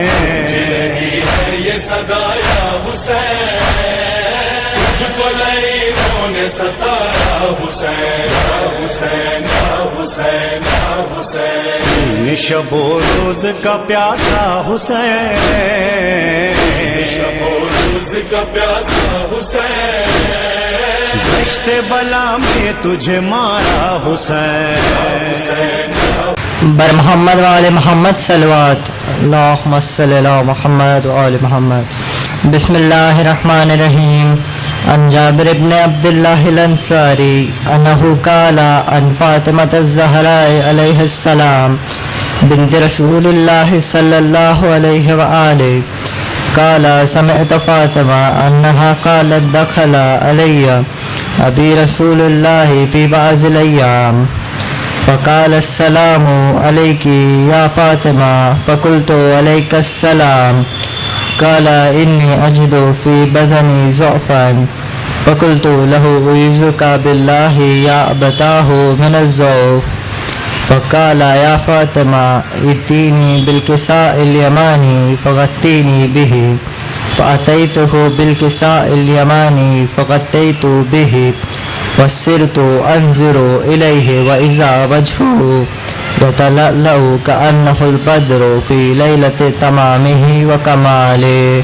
یہ صدا یا حسین، تجھ کو لعینوں نے ستایا حسین، یا حسین، یا حسین، یا حسین، شب و روز کا پیاسا حسین، شب و روز کا پیاسا حسین، دشت بلا میں تجھے مارا حسین، بر محمد و آل محمد صلوات اللہم صلی علی محمد و آل محمد۔ بسم اللہ الرحمن الرحیم۔ عن جابر بن عبداللہ الانصاری انہو قال عن فاطمة الزہراء علیہ السلام بنت رسول اللہ صلی اللہ علیہ وآلہ قال سمعت فاطمہ انہا قالت دخل علی ابی رسول اللہ فی بعض الایام فقال السلام علیک یا فاطمہ فقلت علیک السلام قال انی اجد فی بدنی ضعفا فقلت له اعوذک باللہ یا ابتاہ من الضعف فقال یا فاطمہ ائتینی بالکساء الیمانی فغطینی به فأتیته بالکساء الیمانی فغطیت به وسرت انظر الیہ واذا وجهه يتلألأ كأنه البدر في ليلة تمامه وكماله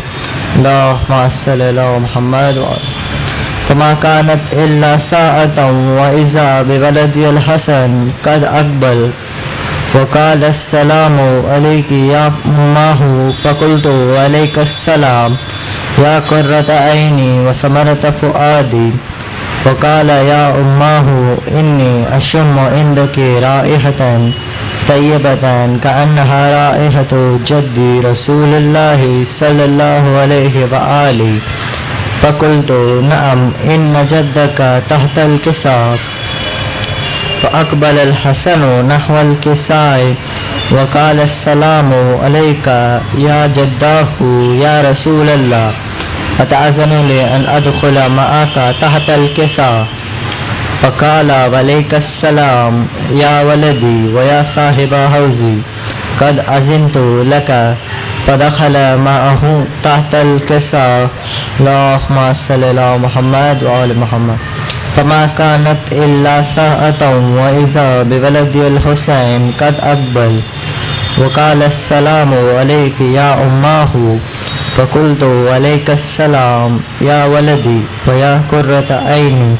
اللهم صل على محمد فما كانت إلا ساعة وإذا بولدي الحسن قد أقبل وقال السلام عليك يا أماه فقلت عليك السلام يا قرة عيني وثمرة فؤادي فقال يا أماه إني أشم عندك رائحة طيبة كأنها رائحة جدي رسول الله صلى الله عليه وآله فقلت نعم إن جدك تحت الكساء فأقبل الحسن نحو الكساء وقال السلام عليك يا جداه يا رسول الله أتأذن لي أن أدخل معك تحت الكساء فقال وعليك السلام يا ولدي ويا صاحب حوزي قد أذنت لك فدخل معه تحت الكساء اللهم صل على محمد وآل محمد فما كانت إلا ساعة وإذا بولدي الحسين قد أقبل وقال السلام عليك يا أماه فقلت عليك السلام يا ولدي ويا قرة عيني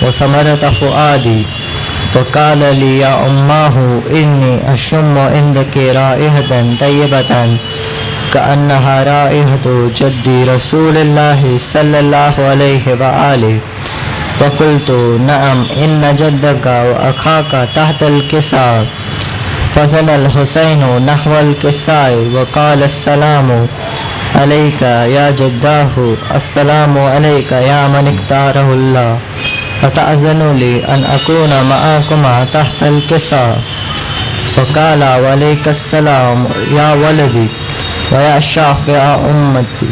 وثمرة فؤادي فقال لي يا أماه إني أشم عندك رائحة طيبة كأنها رائحة جدي رسول الله صلى الله عليه وآله فقلت نعم إن جدك وأخاك تحت الكساء فزن الحسين نحو الكساء وقال السلام عليك يا جداه السلام عليك يا من اختاره الله أتأذن لي أن أكون معكما تحت الكساء فقال وعليك السلام يا ولدي ويا شافع أمتي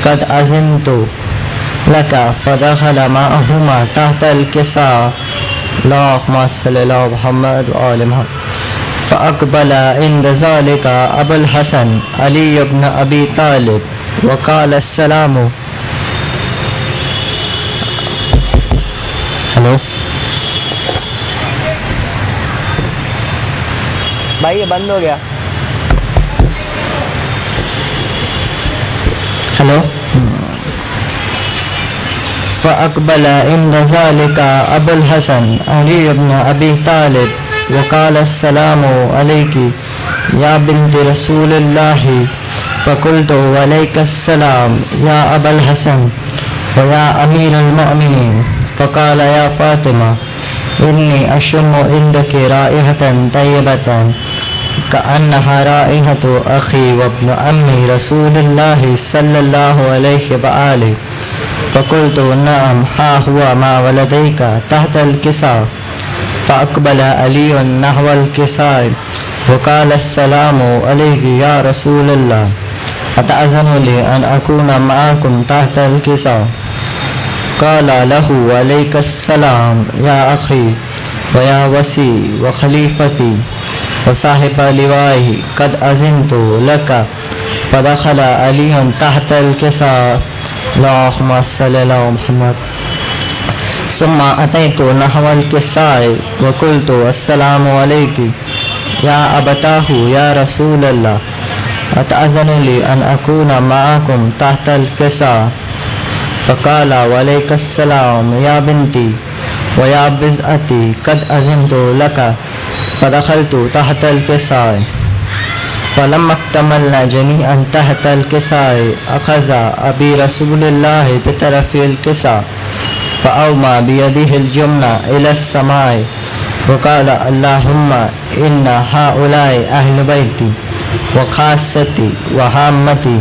قد أذنت لك فدخل معهما تحت الكساء اللهم صل على محمد وآل محمد فأقبل عند ذلك أبو الحسن علي بن أبي طالب وقال السلام ہلو بھائی یہ بند ہو گیا ہلو فأقبل عند ذلك أبو الحسن علي بن أبي طالب وقال السلام عليك يا بنت رسول الله فقلت عليك السلام يا أبا الحسن ويا أمير المؤمنين فقال يا فاطمة إني أشم عندك رائحة طيبة كأنها رائحة أخي وابن عمي رسول الله صلى الله عليه وآله فقلت نعم ها هو ما ولديك تحت الكساء فأقبل علي نحو الكساء وقال السلام عليك يا رسول الله أتأذن لي أن أكون معكم تحت الكساء قال له عليك السلام يا أخي ويا وسي وخليفتي وصاحب لوائه قد أذنت لك فدخل علي تحت الكساء اللهم صل على محمد ثم أتيت نحو الكساء وقلت السلام عليك يا أبتاه يا رسول الله أتأذن لي أن أكون معكم تحت الكساء فقال وعليك السلام يا بنتي ويا بزأتي قد أذنت لك فدخلت تحت الكساء فلما اكتملنا جميعا تحت الكساء أخذ أبي رسول الله بطرف الكساء فأومى بيده الجمنة إلى السماء وقال اللهم إن هؤلاء أهل بيتي وخاصتي وهامتي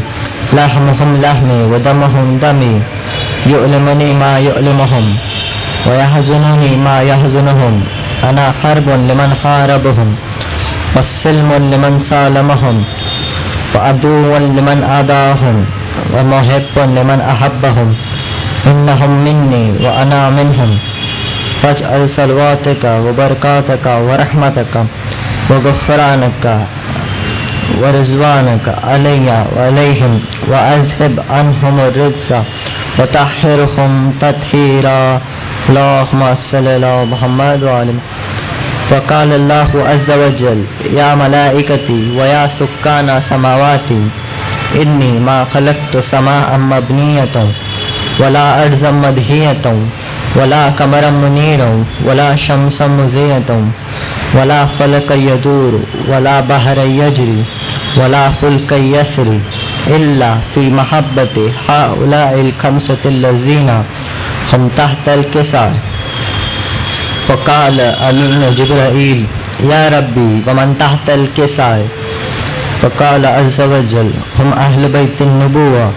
لحمهم لحمي ودمهم دمي يؤلمني ما يؤلمهم ويحزنني ما يحزنهم أنا حرب لمن حاربهم والسلم لمن سالمهم وعدو لمن عاداهم ومحب لمن أحبهم إنهم مني وأنا منهم فاجعل صلواتك وبركاتك ورحمتك وغفرانك ورضوانك علي وعليهم وأذهب عنهم الرجس وطهرهم تطهيرا اللهم صل على محمد وعلى فقال الله عز وجل يا ملائكتي ويا سكان سماواتي إني ما خلقت سماء مبنية ولا أرضا مدهية ولا قمرا منيرا ولا شمسا مزية ولا فلكا يدور ولا بحرا يجري ولا فلكا يسري إلا في محبة هؤلاء الخمسة الذين هم تحت الكساء فقال علي جبرائيل يا ربي ومن تحت الكساء فقال عز وجل هم أهل بيت النبوة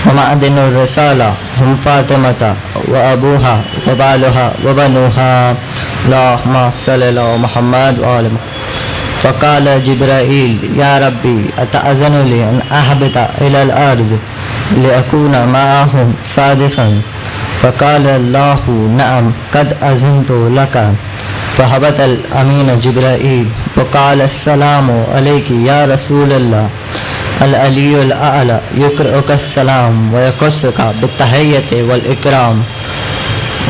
ومعدن الرسالة هم فاطمة وأبوها وبالها وبنوها اللهم صل على محمد وآل محمد فقال جبرائيل يا ربي أتأذن لي أن أهبط إلى الأرض لأكون معهم سادسا فقال الله نعم قد أذنت لك فهبط الأمين جبرائيل وقال السلام عليك يا رسول الله العلي الأعلى يقرئك السلام ويقصك بالتحية والإكرام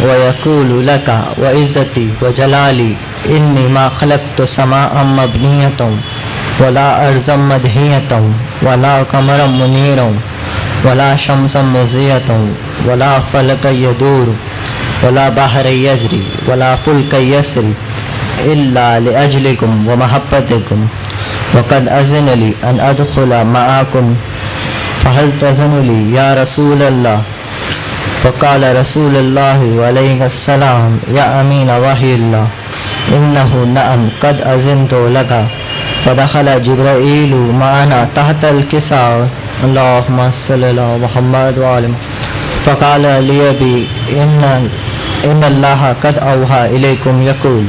ويقول لك وعزتي وجلالي إني ما خلقت سماء مبنية ولا أرضا مدهية ولا قمرا منيرا ولا شمسا مزية ولا فلكا يدور ولا بحر يجري ولا فلك يسري إلا لأجلكم ومحبتكم وقد أذن لي أن أدخل معكم فهل تأذن لي يا رسول الله فقال رسول الله عليه السلام يا أمين وحي الله إنه نعم قد أذنت لك فدخل جبرائيل معنا تحت الكساء اللهم صل على محمد وآل فقال لي أبي إن الله قد أوحى إليكم يقول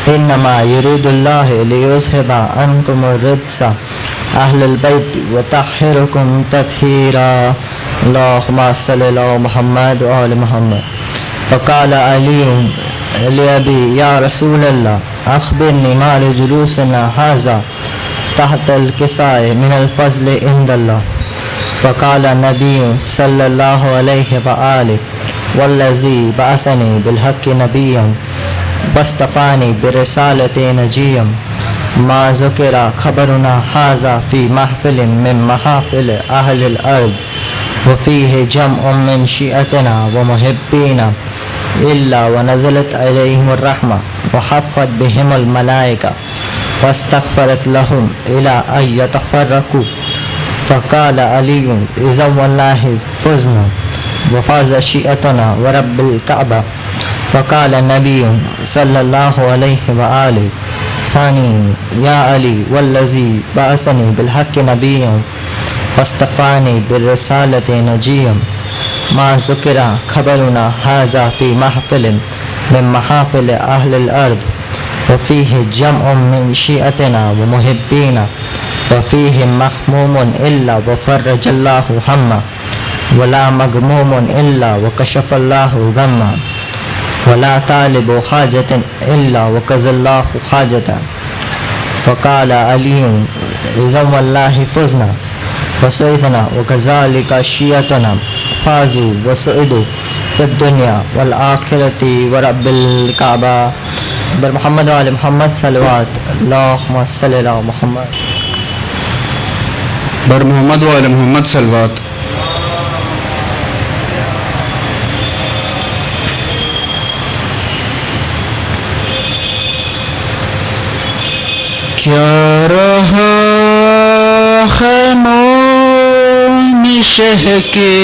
إنما يريد الله ليذهب عنكم الرجس أهل البيت وطهركم تطهيرا اللهم صل على محمد وآل محمد فقال علي لأبي يا رسول الله أخبرني ما لجلوسنا هذا تحت الكساء من الفضل عند الله فقال النبي صلى الله عليه وآله والذي بعثني بالحق نبيا واصطفاني برسالة نجيا ما ذكر خبرنا هذا في محفل من محافل أهل الأرض وفيه جمع من شيعتنا ومحبينا إلا ونزلت عليهم الرحمة وحفت بهم الملائكة واستغفرت لهم إلى أن يتفرقوا فقال علي إذا والله فزنا وفاز شيعتنا ورب الكعبة فقال النبي صلى الله عليه وآله ثاني يا علي والذي بعثني بالحق نبيا واصطفاني بالرسالة نجيا ما ذكر خبرنا هذا في محفل من محافل أهل الأرض وفيه جمع من شيعتنا ومحبينا وفيه محموم إلا وفرج الله همه ولا مغموم إلا وكشف الله غمه ولا طالب حاجة إلا وقضى الله حاجته فقال علي إذا والله فزنا وصيفنا وكذلك شيعتنا فازوا وسعدوا في الدنيا والآخرة ورب الكعبة محمد وعلى محمد صلوات اللهم صل على محمد بر محمد وعلى محمد صلوات. کیا رہا خیموں میں شہ کے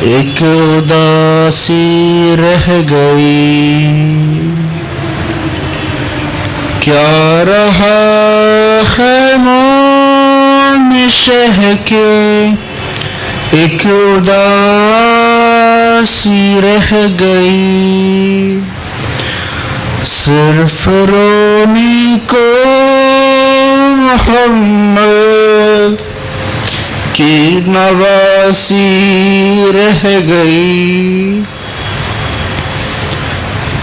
ایک اداسی رہ گئی. کیا رہا خیموں میں شہ کے ایک اداسی رہ گئی. صرف رونے کو محمد کی نواسی رہ گئی.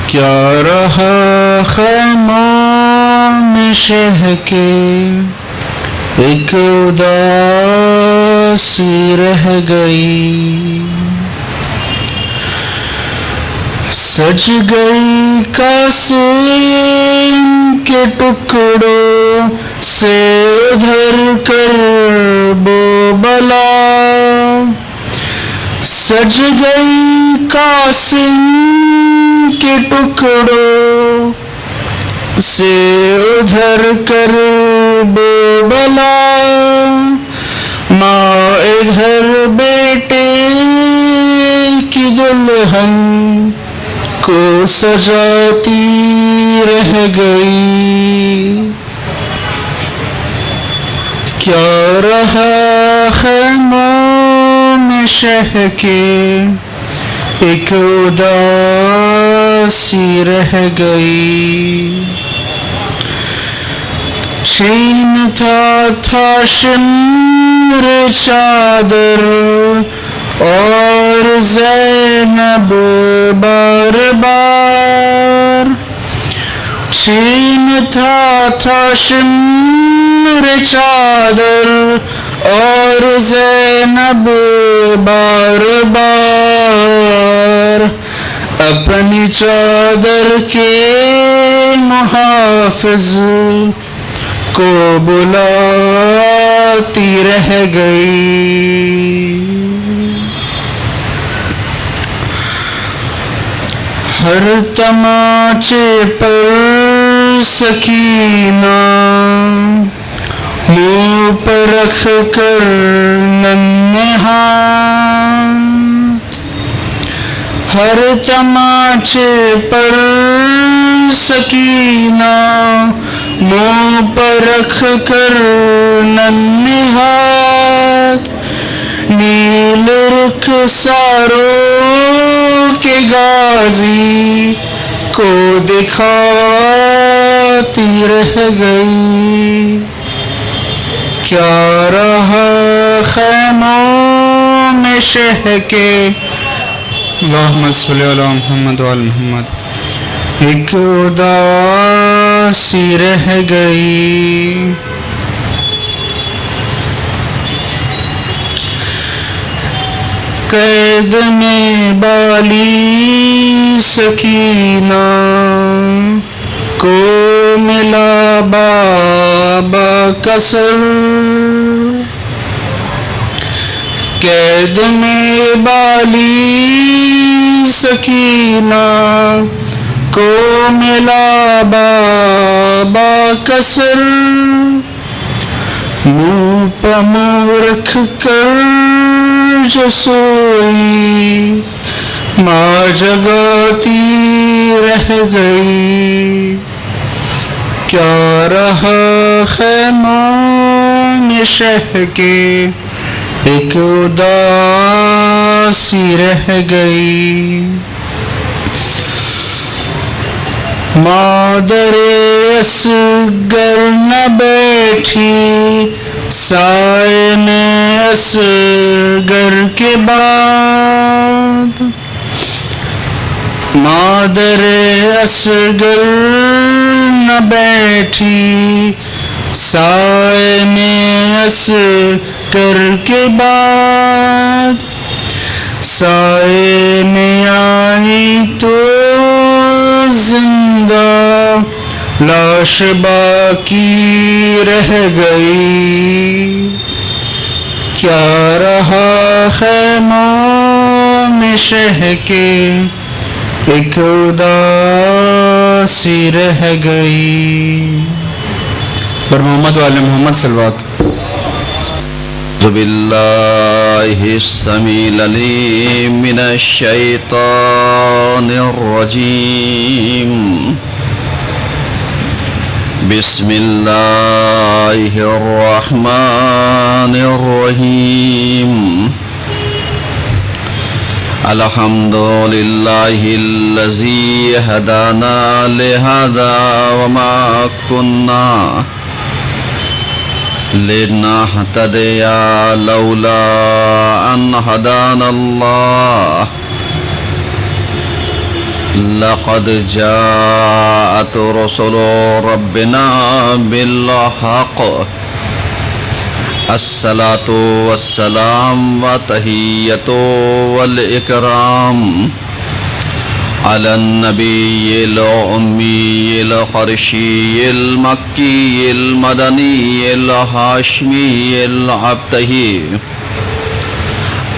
کیا رہا خیموں میں شہ کے ایک اداسی رہ گئی. سج گئی قاسم کے ٹکڑوں سے ادھر کر بو بلا. سج گئی قاسم کے ٹکڑوں سے ادھر کر بو بلا. ماں ادھر بیٹے کی دلہن کو سجاتی رہ گئی. کیا رہا خیموں میں شہ کے ایک اداسی رہ گئی. چین تھا شمر چادر اور زینب بار بار. چین تھا شمر چادر اور زینب بار بار. اپنی چادر کے محافظ کو بلاتی رہ گئی. ہر تماچے پر سکینہ منہ پر رکھ کر ننھے ہاتھ. ہر تماچے پر سکینہ منہ پر رکھ کر ننھے ہاتھ. نیل رخساروں کے غازی کو دکھاتی رہ گئی. کیا رہا خیموں میں شہ کے اللہم صلی علی محمد وعلی محمد ایک اداسی رہ گئی. قید میں بالی سکینہ کو ملا بابا کا سر. قید میں بالی سکینہ کو ملا بابا کا سر. منہ پہ منہ رکھ کر جو سوئی ماں جگاتی رہ گئی. کیا رہا خیموں میں شہ کے ایک اداسی رہ گئی. مادر اصغر نہ بیٹھی سائے میں اصغر کے بعد. مادر اصغر نہ بیٹھی سائے میں بس کر کے بعد سائے میں آئی تو زندہ لاش باقی رہ گئی کیا رہا خیمہ میں شہ کے ایک اداسی رہ گئی پر محمد والے محمد صلوات أعوذ بالله السميع العليم من الشيطان الرجيم بسم الله الرحمن الرحيم الحمد لله الذي هدانا لهذا وما كنا لنهتدي لولا أن هدانا الله لقد جاءت رسل ربنا بالحق الصلاة والسلام وتحية والإكرام على النبي الأمي القرشي المكي المدني الهاشمي العبدي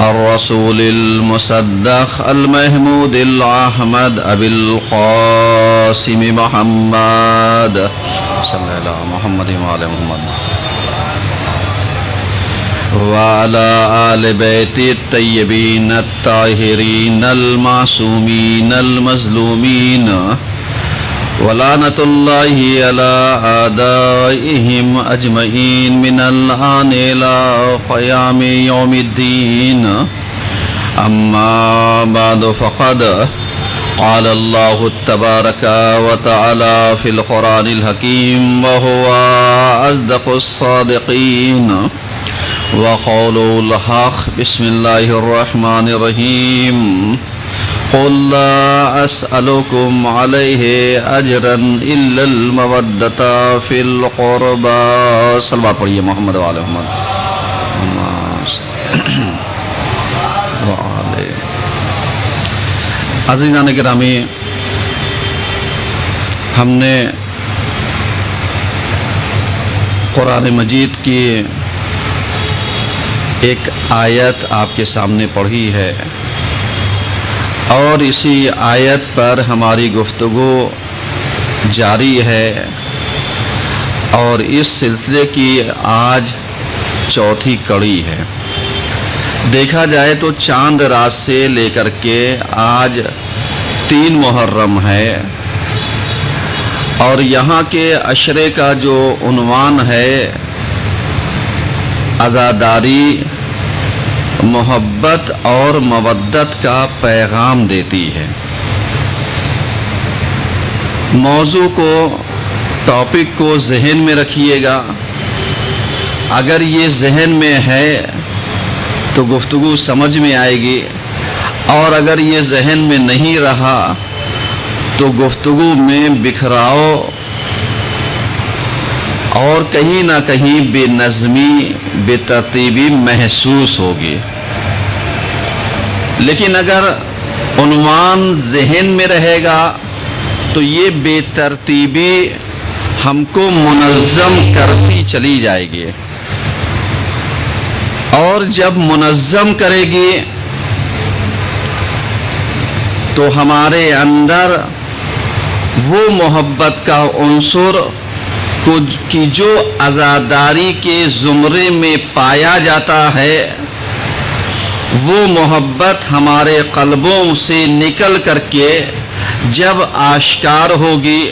الرسول المصدق المحمود الأحمد أبي القاسم محمد صلى الله على محمد وعلى محمد وعلى آل بيت الطيبين الطاهرين المعصومين المظلومين ولعنة الله على أعدائهم أجمعين من الآن إلى قيام يوم الدين أما بعد فقد قال الله تبارك وتعالى في القرآن الحكيم وهو أصدق الصادقين وقولوا الحق بسم الله الرحمن الرحيم قل لا أسألكم عليه أجرا إلا المودة في القربى صلوات پڑھیے محمد وعلى محمد عزیزان گرامی ہم نے قرآن مجید کی ایک آیت آپ کے سامنے پڑھی ہے اور اسی آیت پر ہماری گفتگو جاری ہے اور اس سلسلے کی آج چوتھی کڑی ہے دیکھا جائے تو چاند رات سے لے کر کے آج 3 محرم ہے اور یہاں کے عشرے کا جو عنوان ہے عزاداری محبت اور مودت کا پیغام دیتی ہے موضوع کو ٹاپک کو ذہن میں رکھیے گا اگر یہ ذہن میں ہے تو گفتگو سمجھ میں آئے گی اور اگر یہ ذہن میں نہیں رہا تو گفتگو میں بکھراؤ اور کہیں نہ کہیں بے نظمی بے ترتیبی محسوس ہوگی لیکن اگر عنوان ذہن میں رہے گا تو یہ بے ترتیبی ہم کو منظم کرتی چلی جائے گی اور جب منظم کرے گی تو ہمارے اندر وہ محبت کا عنصر کی جو عزاداری کے زمرے میں پایا جاتا ہے وہ محبت ہمارے قلبوں سے نکل کر کے جب آشکار ہوگی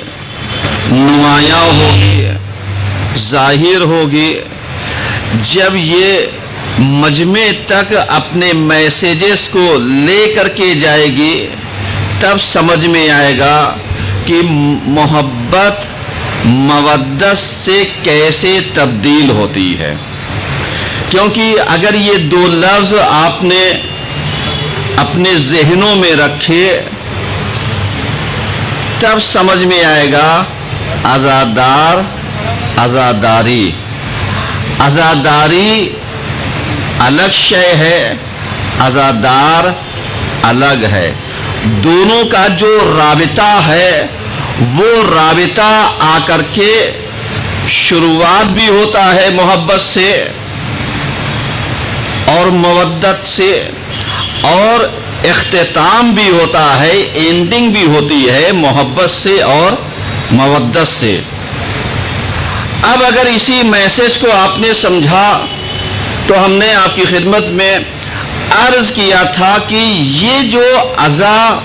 نمایاں ہوگی ظاہر ہوگی جب یہ مجمع تک اپنے میسیجز کو لے کر کے جائے گی تب سمجھ میں آئے گا کہ محبت مودت سے کیسے تبدیل ہوتی ہے کیونکہ اگر یہ 2 لفظ آپ نے اپنے ذہنوں میں رکھے تب سمجھ میں آئے گا عزادار عزاداری عزاداری الگ شے ہے، عزادار الگ ہے. دونوں کا جو رابطہ ہے وہ رابطہ آ کر کے شروعات بھی ہوتا ہے محبت سے اور مودت سے، اور اختتام بھی ہوتا ہے، اینڈنگ بھی ہوتی ہے محبت سے اور مودت سے. اب اگر اسی میسج کو آپ نے سمجھا تو ہم نے آپ کی خدمت میں عرض کیا تھا کہ یہ جو عزا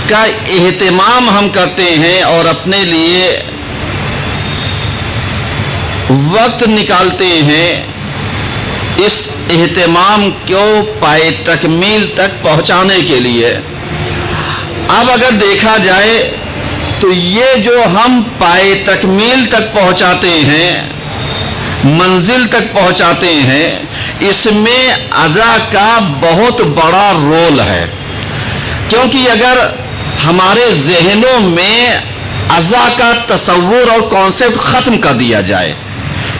کا اہتمام ہم کرتے ہیں اور اپنے لیے وقت نکالتے ہیں، اس اہتمام کو پائے تکمیل تک پہنچانے کے لیے، اب اگر دیکھا جائے تو یہ جو ہم پائے تکمیل تک پہنچاتے ہیں، منزل تک پہنچاتے ہیں، اس میں عزا کا بہت بڑا رول ہے. کیونکہ اگر ہمارے ذہنوں میں عزا کا تصور اور کانسیپٹ ختم کر دیا جائے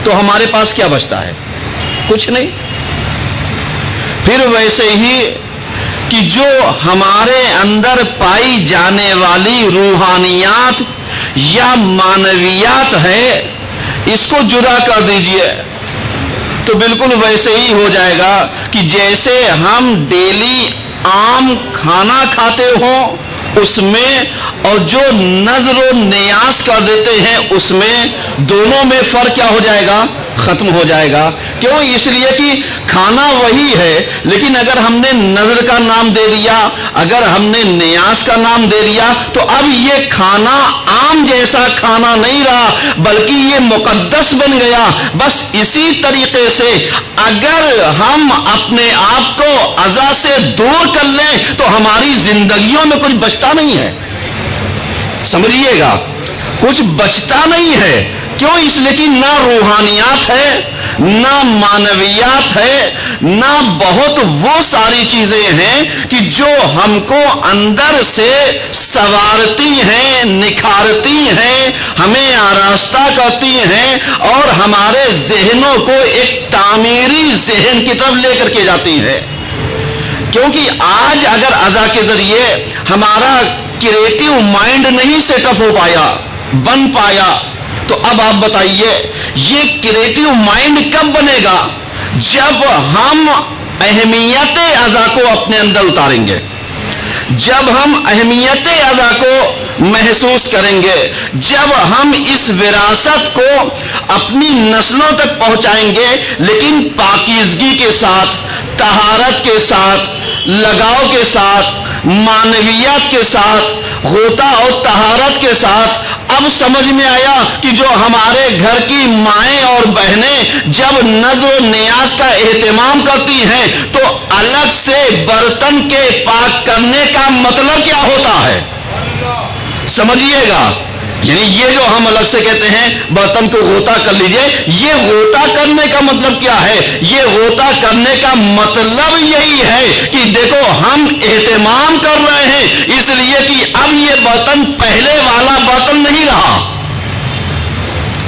تو ہمارے پاس کیا بچتا ہے؟ کچھ نہیں. پھر ویسے ہی کہ جو ہمارے اندر پائی جانے والی روحانیات یا معنویات ہے، اس کو جدا کر دیجئے تو بالکل ویسے ہی ہو جائے گا کہ جیسے ہم ڈیلی عام کھانا کھاتے ہوں اس میں اور جو نظر و نیاز کر دیتے ہیں اس میں، دونوں میں فرق کیا ہو جائے گا؟ ختم ہو جائے گا. کیوں؟ اس لیے کہ کھانا وہی ہے، لیکن اگر ہم نے نظر کا نام دے دیا، اگر ہم نے نیاز کا نام دے دیا تو اب یہ کھانا عام جیسا کھانا نہیں رہا بلکہ یہ مقدس بن گیا. بس اسی طریقے سے اگر ہم اپنے آپ کو عزا سے دور کر لیں تو ہماری زندگیوں میں کچھ بچتا نہیں ہے. سمجھیے گا، کچھ بچتا نہیں ہے. کیوں؟ اس لیے کہ نہ روحانیات ہے، نہ معنویات ہے، نہ بہت وہ ساری چیزیں ہیں کہ جو ہم کو اندر سے سنوارتی ہیں، نکھارتی ہیں، ہمیں آراستہ کرتی ہیں اور ہمارے ذہنوں کو ایک تعمیری ذہن کی طرف لے کر کے جاتی ہیں. کیونکہ آج اگر عزا کے ذریعے ہمارا کریٹیو مائنڈ نہیں سیٹ اپ ہو پایا، بن پایا، تو اب آپ بتائیے یہ کریٹیو مائنڈ کب بنے گا؟ جب ہم اہمیت عزا کو اپنے اندر اتاریں گے، جب ہم اہمیت عزا کو محسوس کریں گے، جب ہم اس وراثت کو اپنی نسلوں تک پہنچائیں گے لیکن پاکیزگی کے ساتھ، طہارت کے ساتھ، لگاؤ کے ساتھ، معنویات کے ساتھ، غوطہ اور طہارت کے ساتھ. اب سمجھ میں آیا کہ جو ہمارے گھر کی مائیں اور بہنیں جب نظر و نیاز کا اہتمام کرتی ہیں تو الگ سے برتن کے پاک کرنے کا مطلب کیا ہوتا ہے؟ سمجھیے گا. یعنی یہ جو ہم الگ سے کہتے ہیں برتن کو غوطہ کر لیجئے، یہ غوطہ کرنے کا مطلب کیا ہے؟ یہ غوطہ کرنے کا مطلب یہی ہے کہ دیکھو ہم اہتمام کر رہے ہیں اس لیے کہ اب یہ برتن پہلے والا برتن نہیں رہا.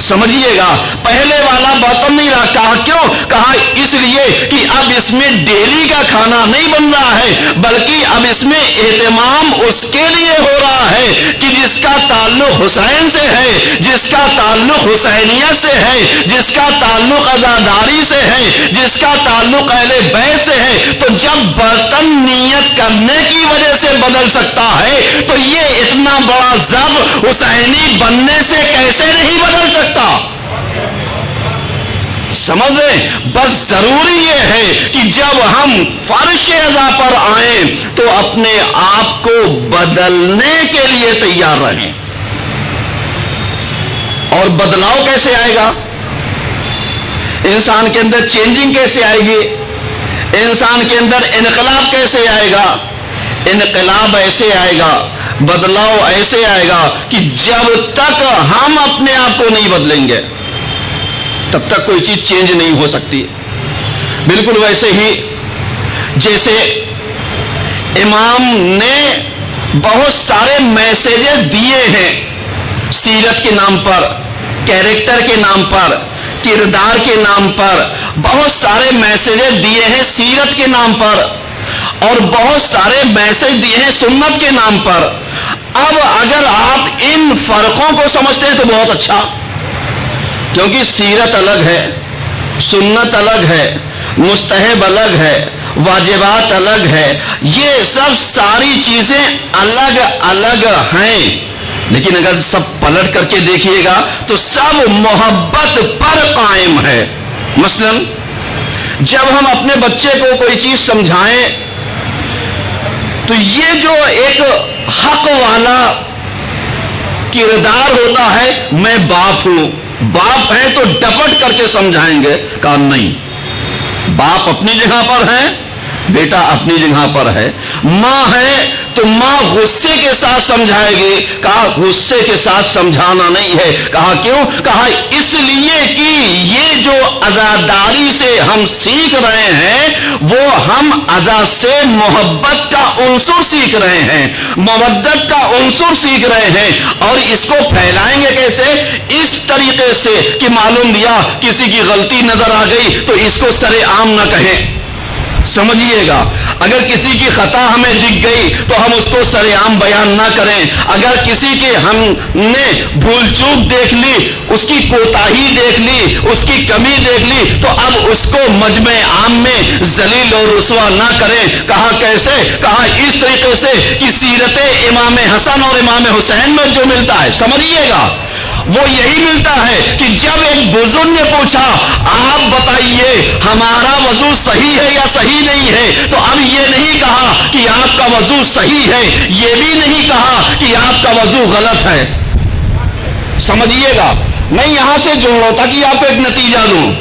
سمجھیے گا، پہلے والا برتن نہیں رہا. کہا کیوں؟ کہا اس لیے کہ اب اس میں ڈیلی کا کھانا نہیں بن رہا ہے بلکہ اب اس میں اہتمام اس کے لیے ہو رہا ہے کہ جس کا تعلق حسین سے ہے، جس کا تعلق حسینیت سے ہے، جس کا تعلق عزاداری سے ہے، جس کا تعلق اہل بیت سے ہے. تو جب برتن نیت کرنے کی وجہ سے بدل سکتا ہے تو یہ اتنا بڑا ذبح حسینی بننے سے کیسے نہیں بدل سکتا؟ سمجھ رہے؟ بس ضروری یہ ہے کہ جب ہم فرش عزا پر آئیں تو اپنے آپ کو بدلنے کے لیے تیار رہیں. اور بدلاؤ کیسے آئے گا؟ انسان کے اندر چینجنگ کیسے آئے گی؟ انسان کے اندر انقلاب کیسے آئے گا؟ انقلاب ایسے آئے گا، بدلاؤ ایسے آئے گا کہ جب تک ہم اپنے آپ کو نہیں بدلیں گے تب تک کوئی چیز چینج نہیں ہو سکتی. بالکل ویسے ہی جیسے امام نے بہت سارے میسیجز دیے ہیں سیرت کے نام پر، کیریکٹر کے نام پر، کردار کے نام پر، بہت سارے میسیجز دیے ہیں سیرت کے نام پر، اور بہت سارے میسج دیے ہیں سنت کے نام پر۔ اب اگر آپ ان فرقوں کو سمجھتے ہیں تو بہت اچھا، کیونکہ سیرت الگ ہے، سنت الگ ہے، مستحب الگ ہے، واجبات الگ ہے، یہ سب ساری چیزیں الگ الگ ہیں، لیکن اگر سب پلٹ کر کے دیکھیے گا تو سب محبت پر قائم ہے۔ مثلا جب ہم اپنے بچے کو کوئی چیز سمجھائیں تو یہ جو ایک حق والا کردار ہوتا ہے، میں باپ ہوں، باپ ہیں تو ڈپٹ کر کے سمجھائیں گے، کہا نہیں، باپ اپنی جگہ پر ہے، بیٹا اپنی جگہ پر ہے، ماں ہے تو ماں غصے کے ساتھ سمجھائے گی، کہا غصے کے ساتھ سمجھانا نہیں ہے، کہا کیوں؟ کہا اس لیے کہ یہ جو عزاداری سے ہم سیکھ رہے ہیں وہ ہم عزا سے محبت کا عنصر سیکھ رہے ہیں، مودت کا عنصر سیکھ رہے ہیں، اور اس کو پھیلائیں گے کیسے؟ اس طریقے سے کہ معلوم دیا کسی کی غلطی نظر آ گئی تو اس کو سر عام نہ کہیں، سمجھیے گا، اگر کسی کی خطا ہمیں دکھ گئی تو ہم اس کو سر عام بیان نہ کریں، اگر کسی کی ہم نے بھول چوک دیکھ لی، اس کی کوتاہی دیکھ لی، اس کی کمی دیکھ لی تو اب اس کو مجمع عام میں ذلیل اور رسوا نہ کریں۔ کہا کیسے؟ کہا اس طریقے سے کہ سیرت امام حسن اور امام حسین میں جو ملتا ہے، سمجھیے گا، وہ یہی ملتا ہے کہ جب ایک بزرگ نے پوچھا آپ بتائیے ہمارا وضو صحیح ہے یا صحیح نہیں ہے، تو اب یہ نہیں کہا کہ آپ کا وضو صحیح ہے، یہ بھی نہیں کہا کہ آپ کا وضو غلط ہے، سمجھیے گا، میں یہاں سے جوڑ رہا تھا کہ آپ کو ایک نتیجہ دوں،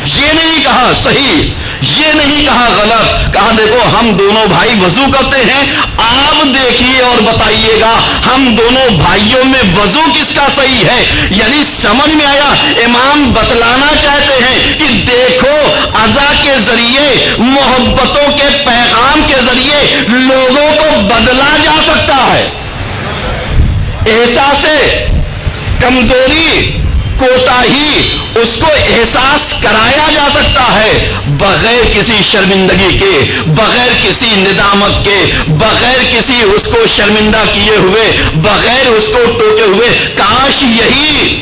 یہ نہیں کہا صحیح، یہ نہیں کہا غلط، کہا دیکھو ہم دونوں بھائی وضو کرتے ہیں، آپ دیکھیے اور بتائیے گا ہم دونوں بھائیوں میں وضو کس کا صحیح ہے۔ یعنی سمجھ میں آیا، امام بتلانا چاہتے ہیں کہ دیکھو عزا کے ذریعے، محبتوں کے پیغام کے ذریعے لوگوں کو بدلا جا سکتا ہے، احساس کمزوری کوتاہی اس کو احساس کرایا جا سکتا ہے، بغیر کسی شرمندگی کے، بغیر کسی ندامت کے، بغیر کسی اس کو شرمندہ کیے ہوئے، بغیر اس کو ٹوکے ہوئے۔ کاش یہی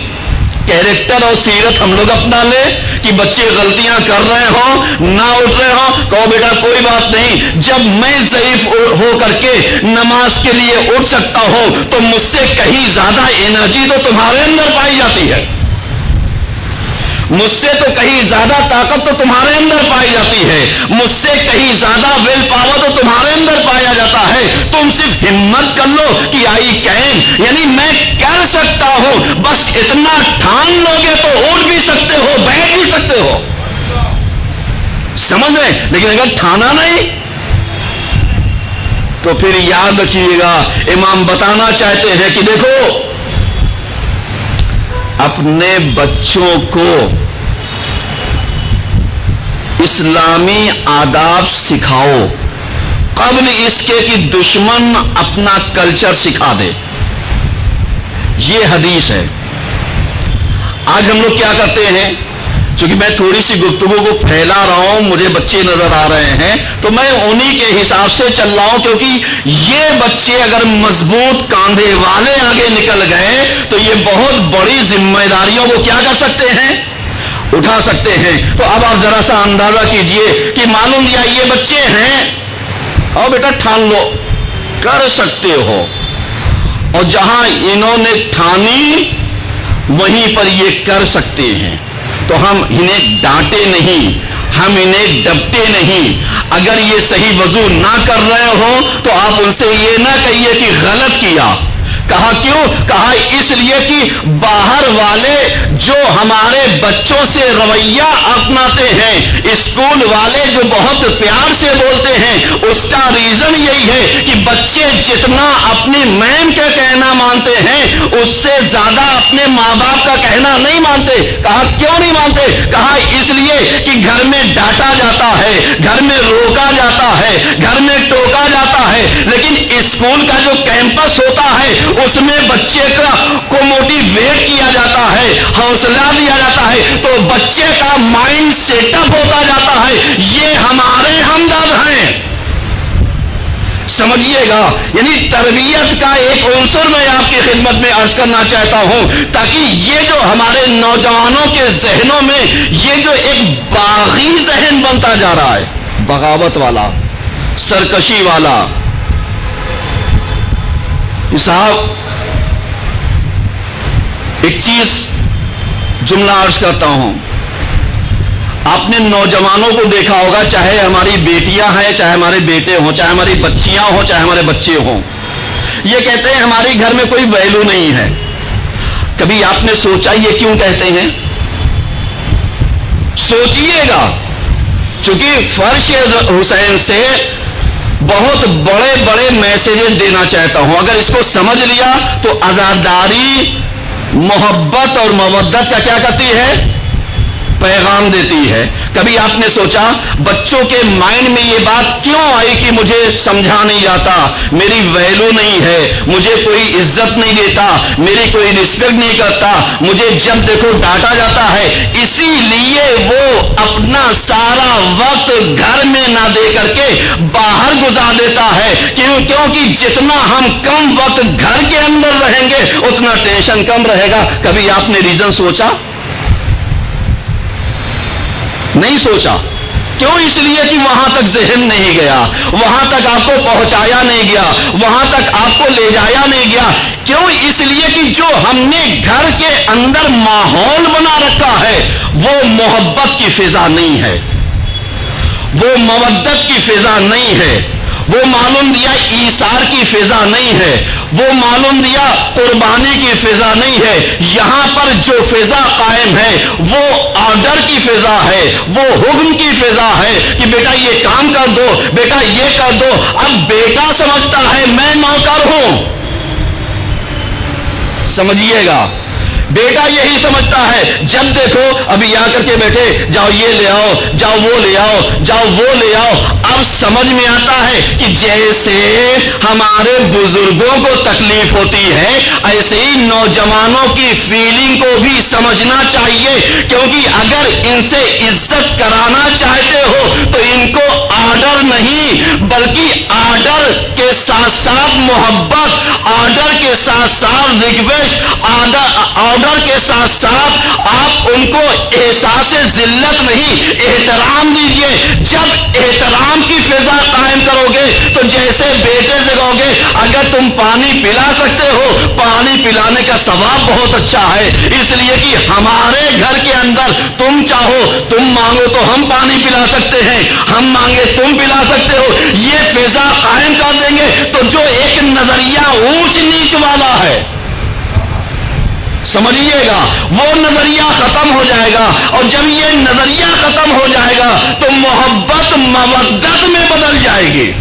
کیریکٹر اور سیرت ہم لوگ اپنا لیں کہ بچے غلطیاں کر رہے ہوں، نہ اٹھ رہے ہوں، کہو بیٹا کوئی بات نہیں، جب میں ضعیف ہو کر کے نماز کے لیے اٹھ سکتا ہوں تو مجھ سے کہیں زیادہ انرجی تو تمہارے اندر پائی جاتی ہے، مجھ سے تو کہیں زیادہ طاقت تو تمہارے اندر پائی جاتی ہے، مجھ سے کہیں زیادہ ویل پاور تو تمہارے اندر پایا جاتا ہے، تم صرف ہمت کر لو کہ آئی کین، یعنی میں کر سکتا ہوں، بس اتنا ٹھان لوگے تو اٹھ بھی سکتے ہو، بیٹھ بھی سکتے ہو، سمجھ رہے؟ لیکن اگر ٹھانا نہیں تو پھر یاد رکھیے گا، امام بتانا چاہتے ہیں کہ دیکھو اپنے بچوں کو اسلامی آداب سکھاؤ قبل اس کے کہ دشمن اپنا کلچر سکھا دے، یہ حدیث ہے۔ آج ہم لوگ کیا کرتے ہیں، چونکہ میں تھوڑی سی گفتگو کو پھیلا رہا ہوں، مجھے بچے نظر آ رہے ہیں تو میں انہی کے حساب سے چل رہا ہوں، کیونکہ یہ بچے اگر مضبوط کاندھے والے آگے نکل گئے تو یہ بہت بڑی ذمہ داریوں کو کیا کر سکتے ہیں، اٹھا سکتے ہیں۔ تو اب آپ ذرا سا اندازہ کیجئے کہ معلوم دیا یہ بچے ہیں، اور بیٹا ٹھان لو، کر سکتے ہو، اور جہاں انہوں نے ٹھانی وہیں پر یہ کر سکتے ہیں، تو ہم انہیں ڈانٹے نہیں، ہم انہیں ڈپٹے نہیں۔ اگر یہ صحیح وضو نہ کر رہے ہوں تو آپ ان سے یہ نہ کہیے کہ غلط کیا، کہا کیوں؟ کہا اس لیے کہ باہر والے جو ہمارے بچوں سے رویہ اپناتے ہیں، اسکول والے جو بہت پیار سے بولتے ہیں، اس کا ریزن یہی ہے کہ بچے جتنا اپنی میم کا کہنا مانتے ہیں اس سے زیادہ اپنے ماں باپ کا کہنا نہیں مانتے۔ کہا کیوں نہیں مانتے؟ کہا اس لیے کہ گھر میں ڈانٹا جاتا ہے، گھر میں روکا جاتا ہے، گھر میں ٹوکا جاتا ہے، لیکن اسکول کا جو کیمپس ہوتا ہے اس میں بچے کو موٹیویٹ کیا جاتا ہے، حوصلہ دیا جاتا ہے تو بچے کا مائنڈ سیٹ اپ ہوتا جاتا ہے، یہ ہمارے ہمدرد ہیں. سمجھیے گا، یعنی تربیت کا ایک عنصر میں آپ کی خدمت میں عرض کرنا چاہتا ہوں، تاکہ یہ جو ہمارے نوجوانوں کے ذہنوں میں یہ جو ایک باغی ذہن بنتا جا رہا ہے، بغاوت والا، سرکشی والا. صاحب ایک چیز جملہ عرض کرتا ہوں، آپ نے نوجوانوں کو دیکھا ہوگا، چاہے ہماری بیٹیاں ہیں، چاہے ہمارے بیٹے ہوں، چاہے ہماری بچیاں ہوں، چاہے ہمارے بچے ہوں، یہ کہتے ہیں ہمارے گھر میں کوئی ویلو نہیں ہے. کبھی آپ نے سوچا یہ کیوں کہتے ہیں؟ سوچئے گا، چونکہ فرش حسین سے بہت بڑے بڑے میسیجز دینا چاہتا ہوں. اگر اس کو سمجھ لیا تو عزاداری محبت اور مودت کا کیا کرتی ہے؟ پیغام دیتی ہے. کبھی آپ نے سوچا بچوں کے مائنڈ میں یہ بات کیوں آئی کہ مجھے سمجھا نہیں جاتا، میری ویلو نہیں ہے، مجھے کوئی عزت نہیں دیتا، میری کوئی رسپیکٹ نہیں کرتا، مجھے جب دیکھو ڈانٹا جاتا ہے. اسی لیے وہ اپنا سارا وقت گھر میں نہ دے کر کے باہر گزار دیتا ہے. کیونکہ جتنا ہم کم وقت گھر کے اندر رہیں گے اتنا ٹینشن کم رہے گا. کبھی آپ نے ریزن سوچا؟ نہیں سوچا. کیوں؟ اس لیے کہ وہاں تک ذہن نہیں گیا، وہاں تک آپ کو پہنچایا نہیں گیا، وہاں تک آپ کو لے جایا نہیں گیا. کیوں؟ اس لیے کہ جو ہم نے گھر کے اندر ماحول بنا رکھا ہے وہ محبت کی فضا نہیں ہے، وہ مودت کی فضا نہیں ہے، وہ معلوم دیا ایثار کی فضا نہیں ہے، وہ معلوم دیا قربانی کی فضا نہیں ہے. یہاں پر جو فضا قائم ہے وہ آرڈر کی فضا ہے، وہ حکم کی فضا ہے کہ بیٹا یہ کام کر دو، بیٹا یہ کر دو. اب بیٹا سمجھتا ہے میں نوکر ہوں. سمجھیے گا، بیٹا یہی سمجھتا ہے، جب دیکھو ابھی آ کر کے بیٹھے، جاؤ یہ لے آؤ، جاؤ وہ لے آؤ، جاؤ وہ لے آؤ. اب سمجھ میں آتا ہے کہ جیسے ہمارے بزرگوں کو تکلیف ہوتی ہے ایسے ہی نوجوانوں کی فیلنگ کو بھی سمجھنا چاہیے. کیونکہ اگر ان سے عزت کرانا چاہتے ہو تو ان کو آرڈر نہیں بلکہ آرڈر کے ساتھ ساتھ محبت، آرڈر کے ساتھ ساتھ ریکویسٹ، آرڈر کے ساتھ ساتھ آپ ان کو احساس ذلت نہیں، احترام دیجئے. جب احترام کی فضا قائم کرو گے تو جیسے بیٹے سے کہو گے اگر تم پانی پلا سکتے ہو، پانی پلانے کا ثواب بہت اچھا ہے. اس لیے کہ ہمارے گھر کے اندر تم چاہو، تم مانگو تو ہم پانی پلا سکتے ہیں، ہم مانگے تم پلا سکتے ہو. یہ فضا قائم کر دیں گے تو جو ایک نظریہ اونچ نیچ والا ہے، سمجھیے گا، وہ نظریہ ختم ہو جائے گا. اور جب یہ نظریہ ختم ہو جائے گا تو محبت مودت میں بدل جائے گی.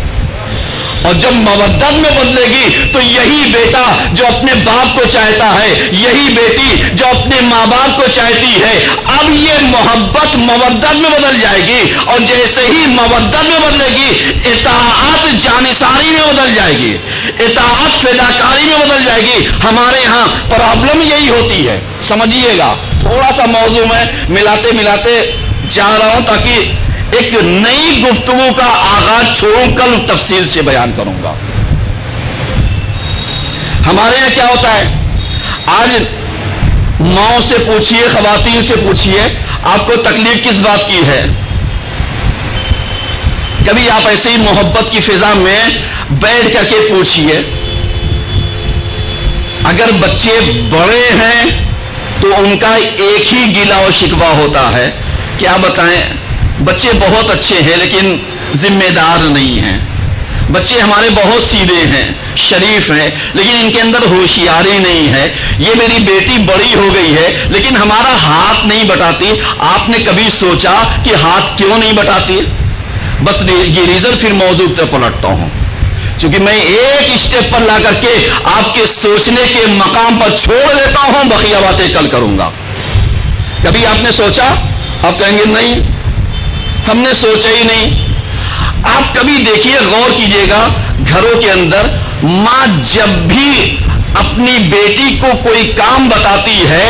اور جب مودت میں بدلے گی تو یہی بیٹا جو اپنے باپ کو چاہتا ہے، یہی بیٹی جو اپنے ماں باپ کو چاہتی ہے، اب یہ محبت مودت میں بدل جائے گی. اور جیسے ہی مودت میں بدلے گی اطاعت جانثاری میں بدل جائے گی، اطاعت فداکاری میں بدل جائے گی. ہمارے ہاں پرابلم یہی ہوتی ہے. سمجھیے گا، تھوڑا سا موضوع میں ملاتے ملاتے جا رہا ہوں تاکہ ایک نئی گفتگو کا آغاز چھوڑوں، کل تفصیل سے بیان کروں گا. ہمارے یہاں کیا ہوتا ہے، آج ماؤں سے پوچھئے، خواتین سے پوچھئے آپ کو تکلیف کس بات کی ہے. کبھی آپ ایسے ہی محبت کی فضا میں بیٹھ کر کے پوچھئے. اگر بچے بڑے ہیں تو ان کا ایک ہی گلہ و شکوہ ہوتا ہے، کیا بتائیں بچے بہت اچھے ہیں لیکن ذمہ دار نہیں ہیں. بچے ہمارے بہت سیدھے ہیں، شریف ہیں، لیکن ان کے اندر ہوشیاری نہیں ہے. یہ میری بیٹی بڑی ہو گئی ہے لیکن ہمارا ہاتھ نہیں بٹاتی. آپ نے کبھی سوچا کہ ہاتھ کیوں نہیں بٹاتی؟ بس یہ ریزن پھر موضوع سے پلٹتا ہوں، چونکہ میں ایک اسٹیپ پر لا کر کے آپ کے سوچنے کے مقام پر چھوڑ دیتا ہوں، بقیہ باتیں کل کروں گا. کبھی آپ نے سوچا؟ آپ کہیں گے نہیں، ہم نے سوچا ہی نہیں. آپ کبھی دیکھیے، غور کیجئے گا، گھروں کے اندر ماں جب بھی اپنی بیٹی کو کوئی کام بتاتی ہے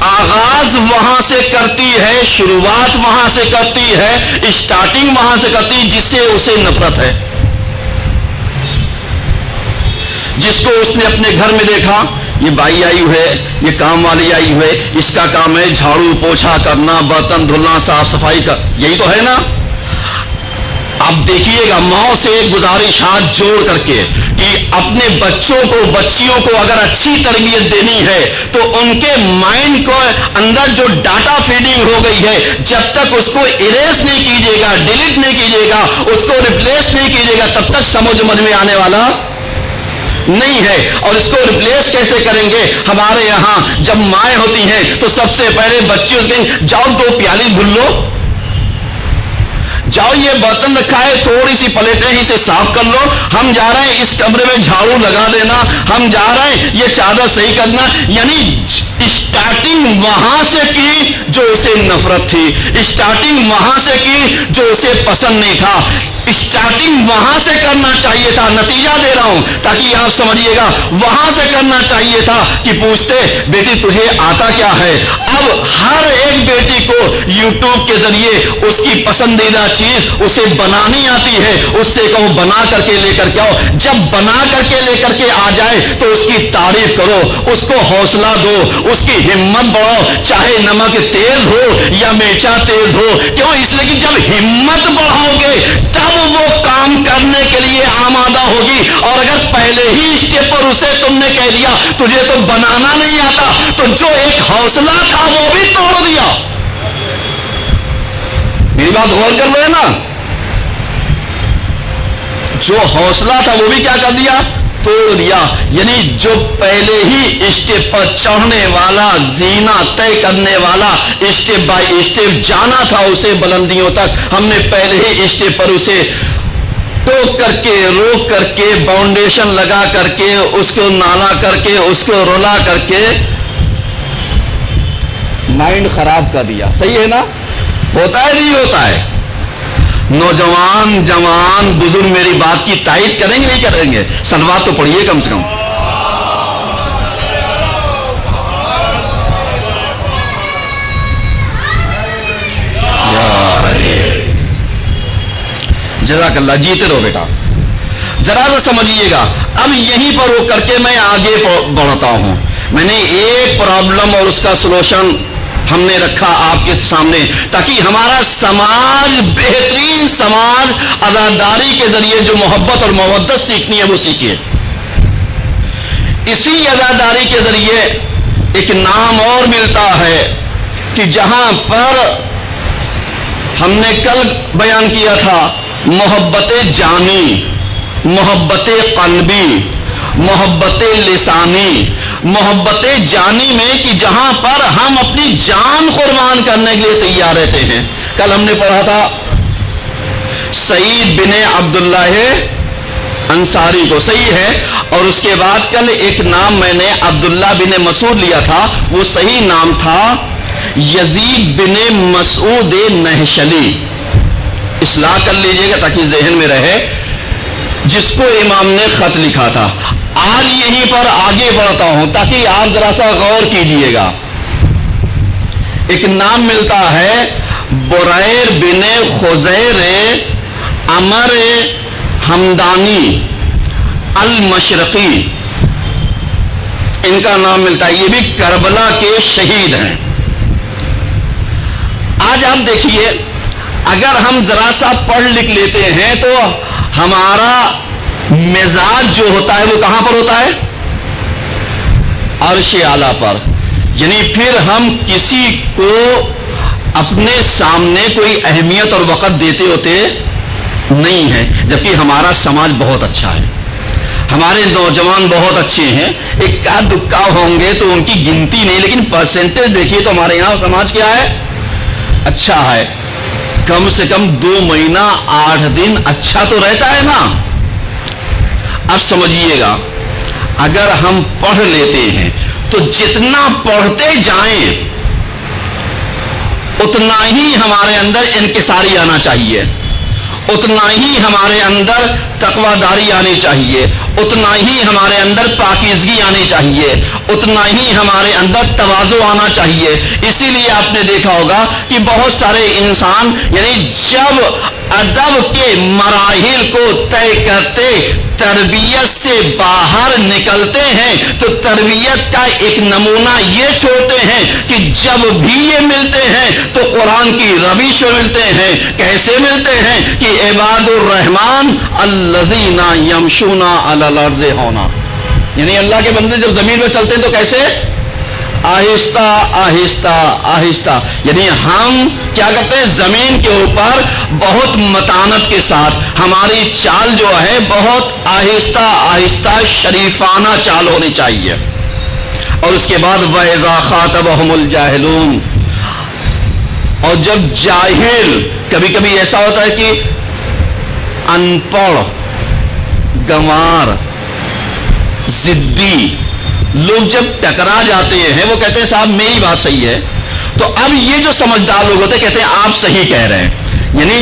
آغاز وہاں سے کرتی ہے، شروعات وہاں سے کرتی ہے، اسٹارٹنگ وہاں سے کرتی ہے جس سے اسے نفرت ہے. جس کو اس نے اپنے گھر میں دیکھا، یہ بائی آئی ہوئے، یہ کام والی آئی ہوئے، اس کا کام ہے جھاڑو پوچھا کرنا، برتن دھلنا، صاف صفائی کا، یہی تو ہے نا. اب دیکھیے گا ماؤں سے گزارش ہاتھ جوڑ کر کے کہ اپنے بچوں کو بچیوں کو اگر اچھی تربیت دینی ہے تو ان کے مائنڈ کو اندر جو ڈاٹا فیڈنگ ہو گئی ہے جب تک اس کو اریز نہیں کیجیے گا، ڈیلیٹ نہیں کیجیے گا، اس کو ریپلیس نہیں کیجیے گا، تب تک سمجھ میں آنے والا نہیں ہے. اور اس کو ریپلیس کیسے کریں گے؟ ہمارے یہاں جب مائیں ہوتی ہیں تو سب سے پہلے بچے اس کے جاؤ 2 پیالی دھل لو، جاؤ یہ برتن رکھا ہے تھوڑی سی پلیٹیں ہی سے صاف کر لو، ہم جا رہے ہیں اس کمرے میں جھاڑو لگا دینا، ہم جا رہے ہیں یہ چادر صحیح کرنا. یعنی اسٹارٹنگ وہاں سے کی جو اسے نفرت تھی، اسٹارٹنگ وہاں سے کی جو اسے پسند نہیں تھا، اسٹارٹنگ وہاں سے کرنا چاہیے تھا. نتیجہ دے رہا ہوں تاکہ آپ سمجھیے گا، وہاں سے کرنا چاہیے تھا کہ پوچھتے بیٹی تجھے آتا کیا ہے. اب ہر ایک بیٹی کو یوٹیوب کے ذریعے اس کی پسندیدہ چیز اسے بنانی آتی ہے، اس سے کہو بنا کر کے لے کر کے آؤ. جب بنا کر کے لے کر کے آ جائے تو اس کی تعریف کرو، اس کو حوصلہ دو، اس کی ہمت بڑھاؤ، چاہے نمک تیز ہو یا مرچا تیز ہو. کیوں؟ اس لیے کہ جب ہمت بڑھاؤ گے تب وہ کام کرنے کے لیے آمادہ ہوگی. اور اگر پہلے ہی اسٹیپ پر اسے تم نے کہہ دیا تجھے تو بنانا نہیں آتا، تو جو ایک حوصلہ تھا وہ بھی توڑ دیا. میری بات غور کر لو نا، جو حوصلہ تھا وہ بھی کیا کر دیا؟ توڑ دیا. یعنی جو پہلے ہی اسٹیپ پر چڑھنے والا، زینہ طے کرنے والا، اسٹیپ بائی اسٹیپ جانا تھا اسے بلندیوں تک، ہم نے پہلے ہی اسٹیپ پر اسے ٹوک کر کے، روک کر کے، باؤنڈیشن لگا کر کے، اس کو نالا کر کے، اس کو رولا کر کے مائنڈ خراب کر دیا. صحیح ہے نا؟ ہوتا ہے نہیں ہوتا ہے؟ نوجوان جوان بزرگ میری بات کی تائید کریں گے نہیں کریں گے؟ صلوات تو پڑھیے کم سے کم. جزاک اللہ. جیتے رہو بیٹا. ذرا سا سمجھیے گا. اب یہیں پر روک کر کے میں آگے بڑھتا ہوں. میں نے ایک پرابلم اور اس کا سولوشن ہم نے رکھا آپ کے سامنے تاکہ ہمارا سماج بہترین سماج عزاداری کے ذریعے جو محبت اور مودت سیکھنی ہے وہ سیکھیے. اسی عزاداری کے ذریعے ایک نام اور ملتا ہے کہ جہاں پر ہم نے کل بیان کیا تھا محبت جانی، محبت قلبی، محبت لسانی. محبت جانی میں کہ جہاں پر ہم اپنی جان قربان کرنے کے لیے تیار رہتے ہیں. کل ہم نے پڑھا تھا سعید بن عبداللہ انصاری کو، صحیح ہے. اور اس کے بعد کل ایک نام میں نے عبداللہ بن مسعود لیا تھا، وہ صحیح نام تھا یزید بن مسعود نہشلی. اصلاح کر لیجئے گا تاکہ ذہن میں رہے، جس کو امام نے خط لکھا تھا. آج یہیں پر آگے بڑھتا ہوں تاکہ آپ ذرا سا غور کیجئے گا. ایک نام ملتا ہے بریر بن خزیر عمر حمدانی المشرقی، ان کا نام ملتا ہے. یہ بھی کربلا کے شہید ہیں. آج آپ دیکھیے اگر ہم ذرا سا پڑھ لکھ لیتے ہیں تو ہمارا مزاج جو ہوتا ہے وہ کہاں پر ہوتا ہے؟ عرش اعلیٰ پر. یعنی پھر ہم کسی کو اپنے سامنے کوئی اہمیت اور وقت دیتے ہوتے نہیں ہیں، جبکہ ہمارا سماج بہت اچھا ہے، ہمارے نوجوان بہت اچھے ہیں. اکا دکا ہوں گے تو ان کی گنتی نہیں، لیکن پرسنٹیج دیکھیے تو ہمارے یہاں سماج کیا ہے؟ اچھا ہے. کم سے کم 2 مہینہ 8 دن اچھا تو رہتا ہے نا. اب سمجھیے گا اگر ہم پڑھ لیتے ہیں تو جتنا پڑھتے جائیں اتنا ہی ہمارے اندر انکساری آنا چاہیے، اتنا ہی ہمارے اندر تقوی داری آنی چاہیے، اتنا ہی ہمارے اندر پاکیزگی آنی چاہیے، اتنا ہی ہمارے اندر تواضع آنا چاہیے۔ اسی لیے آپ نے دیکھا ہوگا کہ بہت سارے انسان یعنی جب ادب کے مراحل کو طے کرتے تربیت سے باہر نکلتے ہیں تو تربیت کا ایک نمونہ یہ چھوڑتے ہیں کہ جب بھی یہ ملتے ہیں تو قرآن کی روش میں ملتے ہیں۔ کیسے ملتے ہیں کہ عباد الرحمن الذین یمشون علی الارض ہونا، یعنی اللہ کے بندے جب زمین پہ چلتے ہیں تو کیسے؟ آہستہ آہستہ آہستہ، یعنی ہم کیا کرتے ہیں؟ زمین کے اوپر بہت متانت کے ساتھ ہماری چال جو ہے بہت آہستہ آہستہ شریفانہ چال ہونی چاہیے۔ اور اس کے بعد وَإِذَا خَاطَبَهُمُ الْجَاهِلُونَ، اور جب جاہل، کبھی کبھی ایسا ہوتا ہے کہ ان پڑھ، گنوار، ضدی لوگ جب ٹکرا جاتے ہیں وہ کہتے ہیں صاحب میری بات صحیح ہے، تو اب یہ جو سمجھدار لوگ ہوتے ہیں کہتے ہیں آپ صحیح کہہ رہے ہیں، یعنی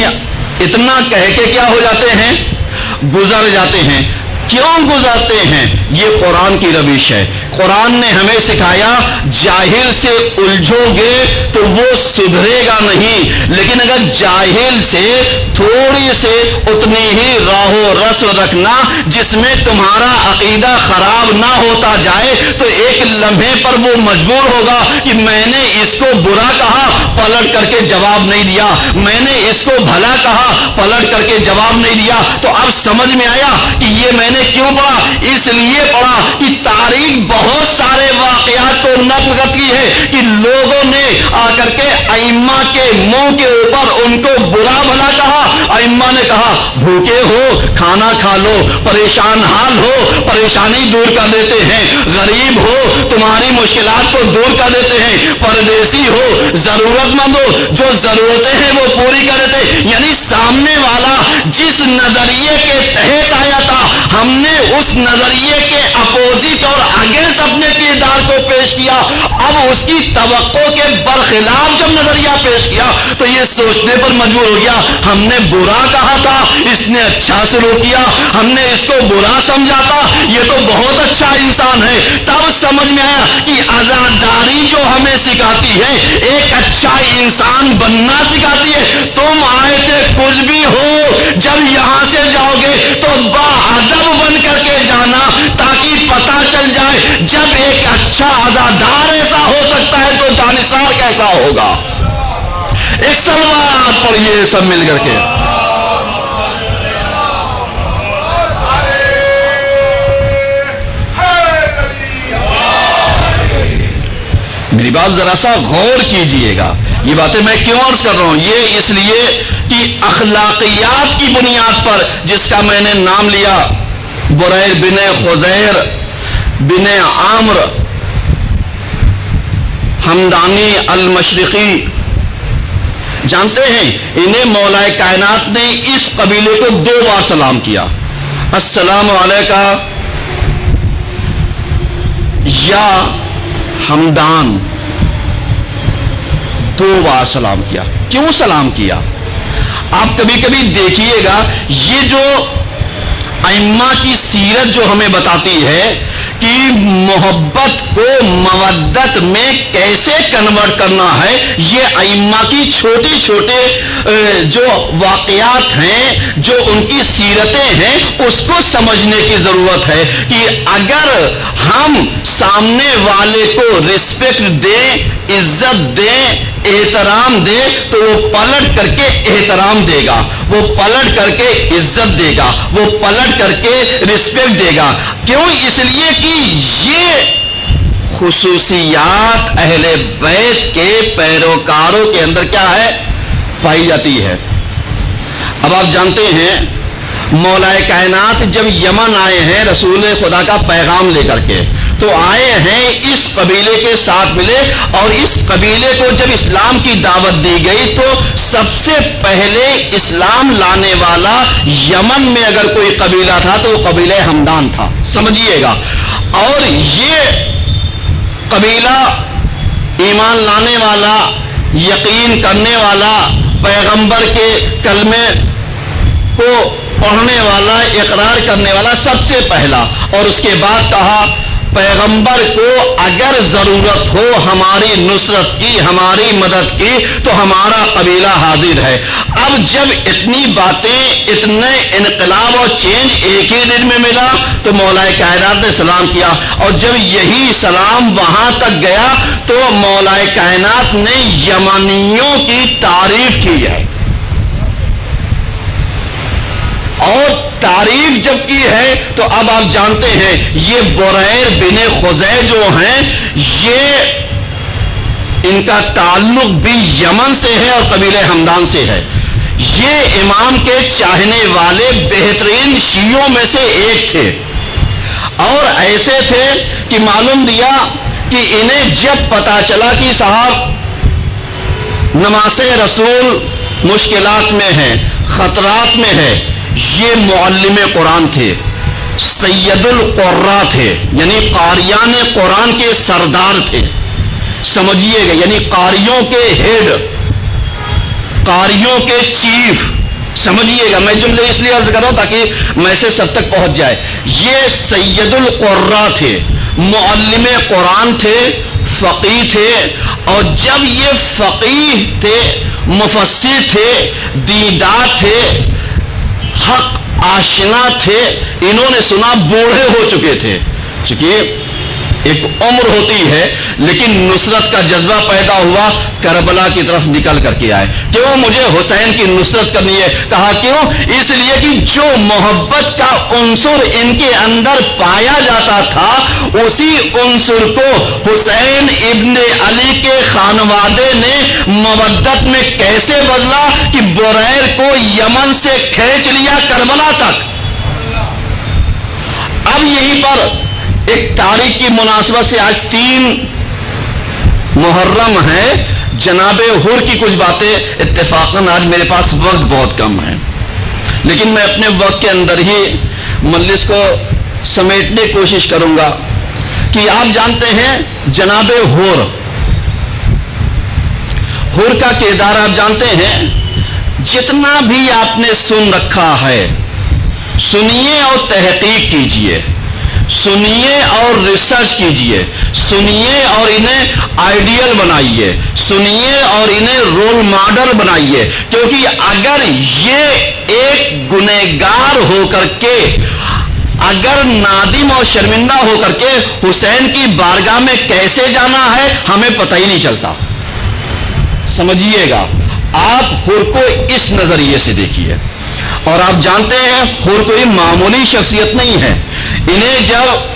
اتنا کہہ کے کیا ہو جاتے ہیں؟ گزر جاتے ہیں۔ کیوں گزرتے ہیں؟ یہ قرآن کی روش ہے۔ قرآن نے ہمیں سکھایا جاہل سے الجھو گے تو وہ سدھرے گا نہیں، لیکن اگر جاہل سے تھوڑی سے اتنی ہی راہ و رسم رکھنا جس میں تمہارا عقیدہ خراب نہ ہوتا جائے تو ایک لمحے پر وہ مجبور ہوگا کہ میں نے اس کو برا کہا، پلٹ کر کے جواب نہیں دیا، میں نے اس کو بھلا کہا، پلٹ کر کے جواب نہیں دیا۔ تو اب سمجھ میں آیا کہ یہ میں نے کیوں پڑھا؟ اس لیے پڑھا کہ تاریخ بہت سارے واقعات کو نقل کرتی ہے کہ لوگوں نے آ کر کے ائمہ کے منہ کے اوپر ان کو برا بھلا کہا۔ ائمہ نے کہا بھوکے ہو کھانا کھا لو، پریشان حال ہو پریشانی دور کر دیتے ہیں، غریب ہو تمہاری مشکلات کو دور کر دیتے ہیں، پردیسی ہو ضرورت مند ہو جو ضرورتیں ہیں وہ پوری کر دیتے ہیں۔ یعنی سامنے والا جس نظریے کے تحت آیا تھا ہم نے اس نظریے کے اپوزٹ اور اگینسٹ اپنے کردار کو پیش کیا، اب اس کی توقع کے برخلاف جب نظریہ پیش کیا تو یہ سوچنے پر مجبور ہو گیا ہم نے برا کہا تھا اس نے اچھا سلوک کیا، ہم نے اس کو برا سمجھا تھا یہ تو بہت اچھا انسان ہے۔ تب سمجھ میں آیا کہ عزاداری جو ہمیں سکھاتی ہے ایک اچھا انسان بننا سکھاتی ہے۔ تم آئے تھے کچھ بھی ہو، جب یہاں سے جاؤ گے تو باادب بن کر کے جانا تاکہ پتہ چل جائے جب ایک اچھا عزادار ایسا ہو سکتا ہے تو جانثار کیسا ہوگا۔ ایک سلوات پڑھیے سب مل کر کے۔ میری بات ذرا سا غور کیجئے گا، یہ باتیں میں کیوں عرض کر رہا ہوں؟ یہ اس لیے کہ اخلاقیات کی بنیاد پر جس کا میں نے نام لیا بریر بن خزیر بن عامر حمدانی المشرقی، جانتے ہیں انہیں مولا کائنات نے اس قبیلے کو 2 بار سلام کیا، السلام علیکہ یا حمدان، 2 بار سلام کیا۔ کیوں سلام کیا؟ آپ کبھی کبھی دیکھیے گا یہ جو ائمہ کی سیرت جو ہمیں بتاتی ہے کہ محبت کو مودت میں کیسے کنورٹ کرنا ہے، یہ ائمہ کی چھوٹی چھوٹے جو واقعات ہیں جو ان کی سیرتیں ہیں اس کو سمجھنے کی ضرورت ہے کہ اگر ہم سامنے والے کو رسپیکٹ دیں، عزت دیں، احترام دے تو وہ پلٹ کر کے احترام دے گا، وہ پلٹ کر کے عزت دے گا، وہ پلٹ کر کے رسپیکٹ دے گا۔ کیوں؟ اس لیے کہ یہ خصوصیات اہل بیت کے پیروکاروں کے اندر کیا ہے؟ پائی جاتی ہے۔ اب آپ جانتے ہیں مولا کائنات جب یمن آئے ہیں رسول خدا کا پیغام لے کر کے تو آئے ہیں اس قبیلے کے ساتھ ملے، اور اس قبیلے کو جب اسلام کی دعوت دی گئی تو سب سے پہلے اسلام لانے والا یمن میں اگر کوئی قبیلہ تھا تو وہ قبیلہ حمدان تھا، سمجھیے گا۔ اور یہ قبیلہ ایمان لانے والا، یقین کرنے والا، پیغمبر کے کلمے کو پڑھنے والا، اقرار کرنے والا سب سے پہلا، اور اس کے بعد کہا پیغمبر کو اگر ضرورت ہو ہماری نصرت کی، ہماری مدد کی، تو ہمارا قبیلہ حاضر ہے۔ اب جب اتنی باتیں، اتنے انقلاب اور چینج ایک ہی دن میں ملا تو مولا کائنات نے سلام کیا، اور جب یہی سلام وہاں تک گیا تو مولا کائنات نے یمنیوں کی تعریف کی ہے، اور تعریف جب کی ہے تو اب آپ جانتے ہیں یہ بریر بن خزیع جو ہیں، یہ ان کا تعلق بھی یمن سے ہے اور قبیلہ ہمدان سے ہے۔ یہ امام کے چاہنے والے بہترین شیعوں میں سے ایک تھے، اور ایسے تھے کہ معلوم دیا کہ انہیں جب پتا چلا کہ صاحب نماز رسول مشکلات میں ہے، خطرات میں ہے، یہ معلم قرآن تھے، سید القراء تھے، یعنی قاریان قرآن کے سردار تھے، سمجھیے گا، یعنی قاریوں کے ہیڈ، قاریوں کے چیف، سمجھیے گا، میں جملے اس لیے عرض کر رہا ہوں تاکہ میسج سب تک پہنچ جائے۔ یہ سید القراء تھے، معلم قرآن تھے، فقیہ تھے، اور جب یہ فقیہ تھے، مفسر تھے، دیندار تھے، حق آشنا تھے، انہوں نے سنا بوڑھے ہو چکے تھے، چونکہ ایک عمر ہوتی ہے، لیکن نصرت کا جذبہ پیدا ہوا، کربلا کی طرف نکل کر کے آئے۔ کیوں مجھے حسین کی نصرت کرنی ہے؟ کہا کیوں؟ اس لیے کہ جو محبت کا عنصر ان کے اندر پایا جاتا تھا، اسی عنصر کو حسین ابن علی کے خانوادے نے مودت میں کیسے بدلا کہ بریر کو یمن سے کھینچ لیا کربلا تک۔ اب یہیں پر ایک تاریخ کی مناسبت سے آج 3 محرم ہے، جناب حر کی کچھ باتیں اتفاقاً، آج میرے پاس وقت بہت کم ہے، لیکن میں اپنے وقت کے اندر ہی مجلس کو سمیٹنے کی کوشش کروں گا کہ آپ جانتے ہیں جناب حر کا کردار آپ جانتے ہیں، جتنا بھی آپ نے سن رکھا ہے سنیے اور تحقیق کیجئے، سنیے اور ریسرچ کیجئے، سنیے اور انہیں آئیڈیل بنائیے، سنیے اور انہیں رول ماڈل بنائیے، کیونکہ اگر یہ ایک گنہگار ہو کر کے، اگر نادم اور شرمندہ ہو کر کے حسین کی بارگاہ میں کیسے جانا ہے ہمیں پتہ ہی نہیں چلتا، سمجھیے گا۔ آپ حر کو اس نظریے سے دیکھیے، اور آپ جانتے ہیں حر کوئی معمولی شخصیت نہیں ہے۔ انہیں جب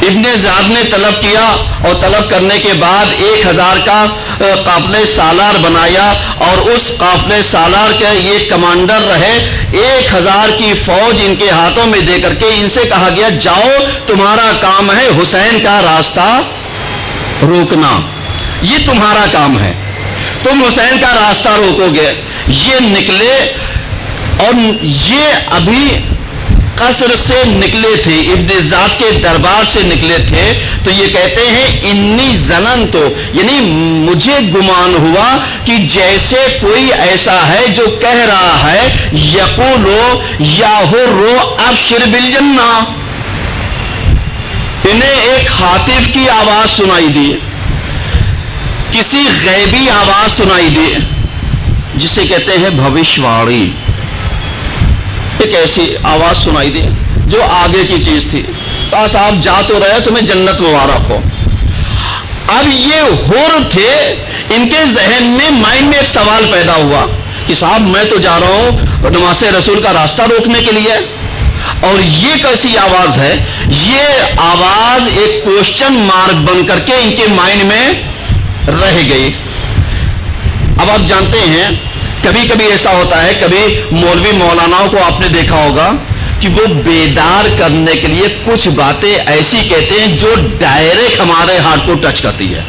ابن زیاد نے طلب کیا اور طلب کرنے کے بعد 1000 کا قافلہ سالار بنایا، اور اس قافلہ سالار کے یہ کمانڈر رہے، 1000 کی فوج ان کے ہاتھوں میں دے کر کے ان سے کہا گیا جاؤ تمہارا کام ہے حسین کا راستہ روکنا، یہ تمہارا کام ہے، تم حسین کا راستہ روکو گے۔ یہ نکلے، اور یہ ابھی قصر سے نکلے تھے، ابن زیاد کے دربار سے نکلے تھے، تو یہ کہتے ہیں انی ظننت، یعنی مجھے گمان ہوا کہ جیسے کوئی ایسا ہے جو کہہ رہا ہے یقولو یا حر ابشر بالجنہ، انہیں ایک ہاتف کی آواز سنائی دی، کسی غیبی آواز سنائی دی جسے کہتے ہیں بھوشواڑی، ایک ایسی آواز سنائی دی جو آگے کی چیز تھی، بس آپ جا تو رہے تمہیں جنت مبارک ہو۔ اب یہ حر تھے، ان کے ذہن میں مائنڈ میں ایک سوال پیدا ہوا کہ صاحب میں تو جا رہا ہوں نماز رسول کا راستہ روکنے کے لیے، اور یہ کیسی آواز ہے؟ یہ آواز ایک کوشچن مارک بن کر کے ان کے مائنڈ میں رہ گئی۔ اب آپ جانتے ہیں کبھی کبھی ایسا ہوتا ہے، کبھی مولوی مولاناؤں کو آپ نے دیکھا ہوگا کہ وہ بیدار کرنے کے لیے کچھ باتیں ایسی کہتے ہیں جو ڈائریکٹ ہمارے ہارٹ کو ٹچ کرتی ہے،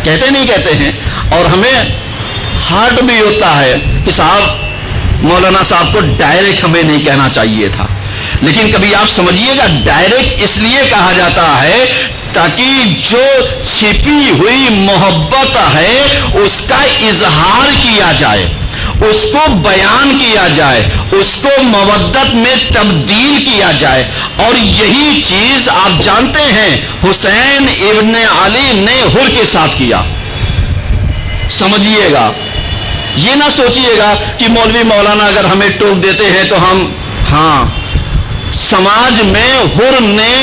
کہتے نہیں کہتے ہیں، اور ہمیں ہارٹ بھی ہوتا ہے کہ صاحب مولانا صاحب کو ڈائریکٹ ہمیں نہیں کہنا چاہیے تھا، لیکن کبھی آپ سمجھیے گا ڈائریکٹ اس لیے کہا جاتا ہے تاکہ جو چھپی ہوئی محبت ہے اس کا اظہار کیا جائے، اس کو بیان کیا جائے, اس کو مودت میں تبدیل کیا جائے. اور یہی چیز آپ جانتے ہیں حسین ابن علی نے حر کے ساتھ کیا. سمجھیے گا, یہ نہ سوچئے گا کہ مولوی مولانا اگر ہمیں ٹوک دیتے ہیں تو ہم, ہاں, سماج میں حر نے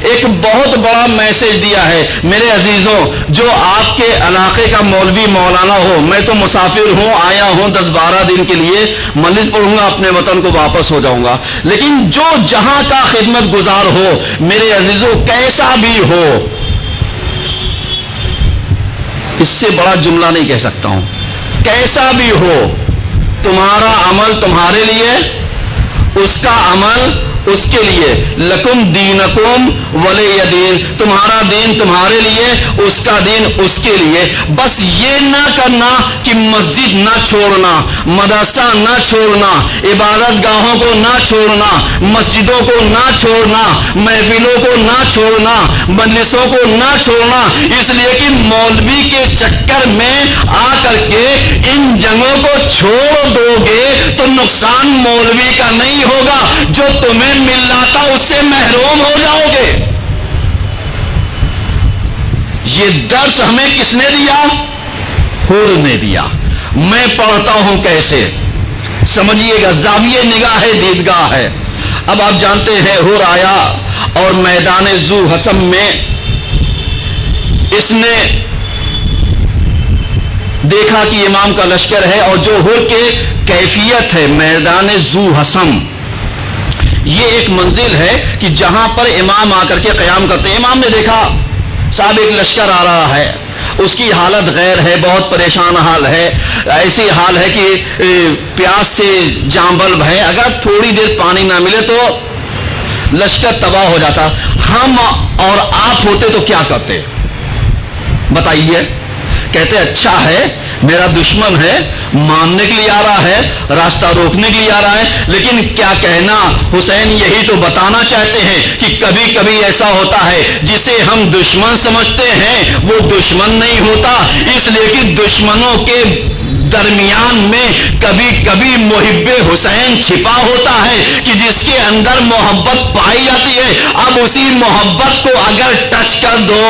ایک بہت بڑا میسج دیا ہے. میرے عزیزوں, جو آپ کے علاقے کا مولوی مولانا ہو, میں تو مسافر ہوں, آیا ہوں 10-12 دن کے لیے, مجلس پڑھوں گا, اپنے وطن کو واپس ہو جاؤں گا, لیکن جو جہاں کا خدمت گزار ہو, میرے عزیزوں, کیسا بھی ہو, اس سے بڑا جملہ نہیں کہہ سکتا ہوں, کیسا بھی ہو, تمہارا عمل تمہارے لیے, اس کا عمل اس کے لیے. لکم دینکم ولی دین, تمہارا دین تمہارے لیے, اس کا دین اس کے لیے. بس یہ نہ کرنا کہ مسجد نہ چھوڑنا, مدرسہ نہ چھوڑنا, عبادت گاہوں کو نہ چھوڑنا, مسجدوں کو نہ چھوڑنا, محفلوں کو نہ چھوڑنا, مجلسوں کو نہ چھوڑنا, اس لیے کہ مولوی کے چکر میں آ کر کے ان جگہوں کو چھوڑ دو گے تو نقصان مولوی کا نہیں ہوگا, جو تمہیں مل لاتا اس سے محروم ہو جاؤ گے. یہ درس ہمیں کس نے دیا؟ حر نے دیا. میں پڑھتا ہوں کیسے, سمجھیے گا, زاویہ نگاہ ہے, دیدگاہ ہے. اب آپ جانتے ہیں حر آیا اور میدان ذو حسم میں اس نے دیکھا کہ امام کا لشکر ہے, اور جو حر کے کیفیت ہے, میدان ذو حسم یہ ایک منزل ہے کہ جہاں پر امام آ کر کے قیام کرتے ہیں. امام نے دیکھا صاحب ایک لشکر آ رہا ہے, اس کی حالت غیر ہے, بہت پریشان حال ہے, ایسی حال ہے کہ پیاس سے جاں بلب ہے, اگر تھوڑی دیر پانی نہ ملے تو لشکر تباہ ہو جاتا. ہم اور آپ ہوتے تو کیا کرتے بتائیے؟ کہتے اچھا ہے, میرا دشمن ہے, ماننے کے لیے آ رہا ہے, راستہ روکنے کے لیے آ رہا ہے, لیکن کیا کہنا, حسین یہی تو بتانا چاہتے ہیں کہ کبھی کبھی ایسا ہوتا ہے جسے ہم دشمن سمجھتے ہیں وہ دشمن نہیں ہوتا, اس لیے کہ دشمنوں کے درمیان میں کبھی کبھی محب حسین چھپا ہوتا ہے کہ جس کے اندر محبت پائی جاتی ہے. اب اسی محبت کو اگر ٹچ کر دو,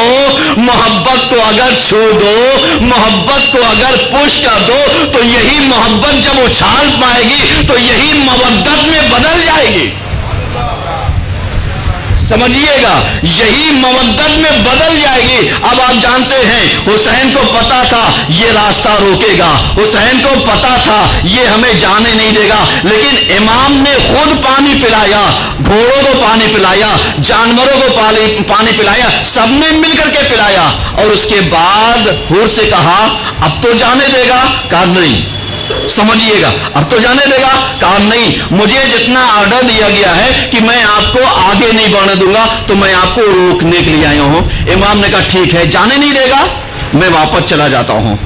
محبت کو اگر چھو دو, محبت کو اگر پش کر دو, تو یہی محبت جب اچھال پائے گی تو یہی مودت میں بدل جائے گی. سمجھیے گا, یہی مودت میں بدل جائے گی. اب آپ جانتے ہیں حسین کو پتا تھا یہ راستہ روکے گا, حسین کو پتا تھا یہ ہمیں جانے نہیں دے گا, لیکن امام نے خود پانی پلایا, گھوڑوں کو پانی پلایا, جانوروں کو پانی پلایا, سب نے مل کر کے پلایا, اور اس کے بعد حر سے کہا اب تو جانے دے گا؟ کہا نہیں. سمجھیے گا, اب تو جانے دے گا؟ کہا نہیں, مجھے جتنا آرڈر دیا گیا ہے کہ میں آپ کو آگے نہیں بڑھنے دوں گا, تو میں آپ کو روکنے کے لیے آیا ہوں. امام نے کہا ٹھیک ہے, جانے نہیں دے گا, میں واپس چلا جاتا ہوں.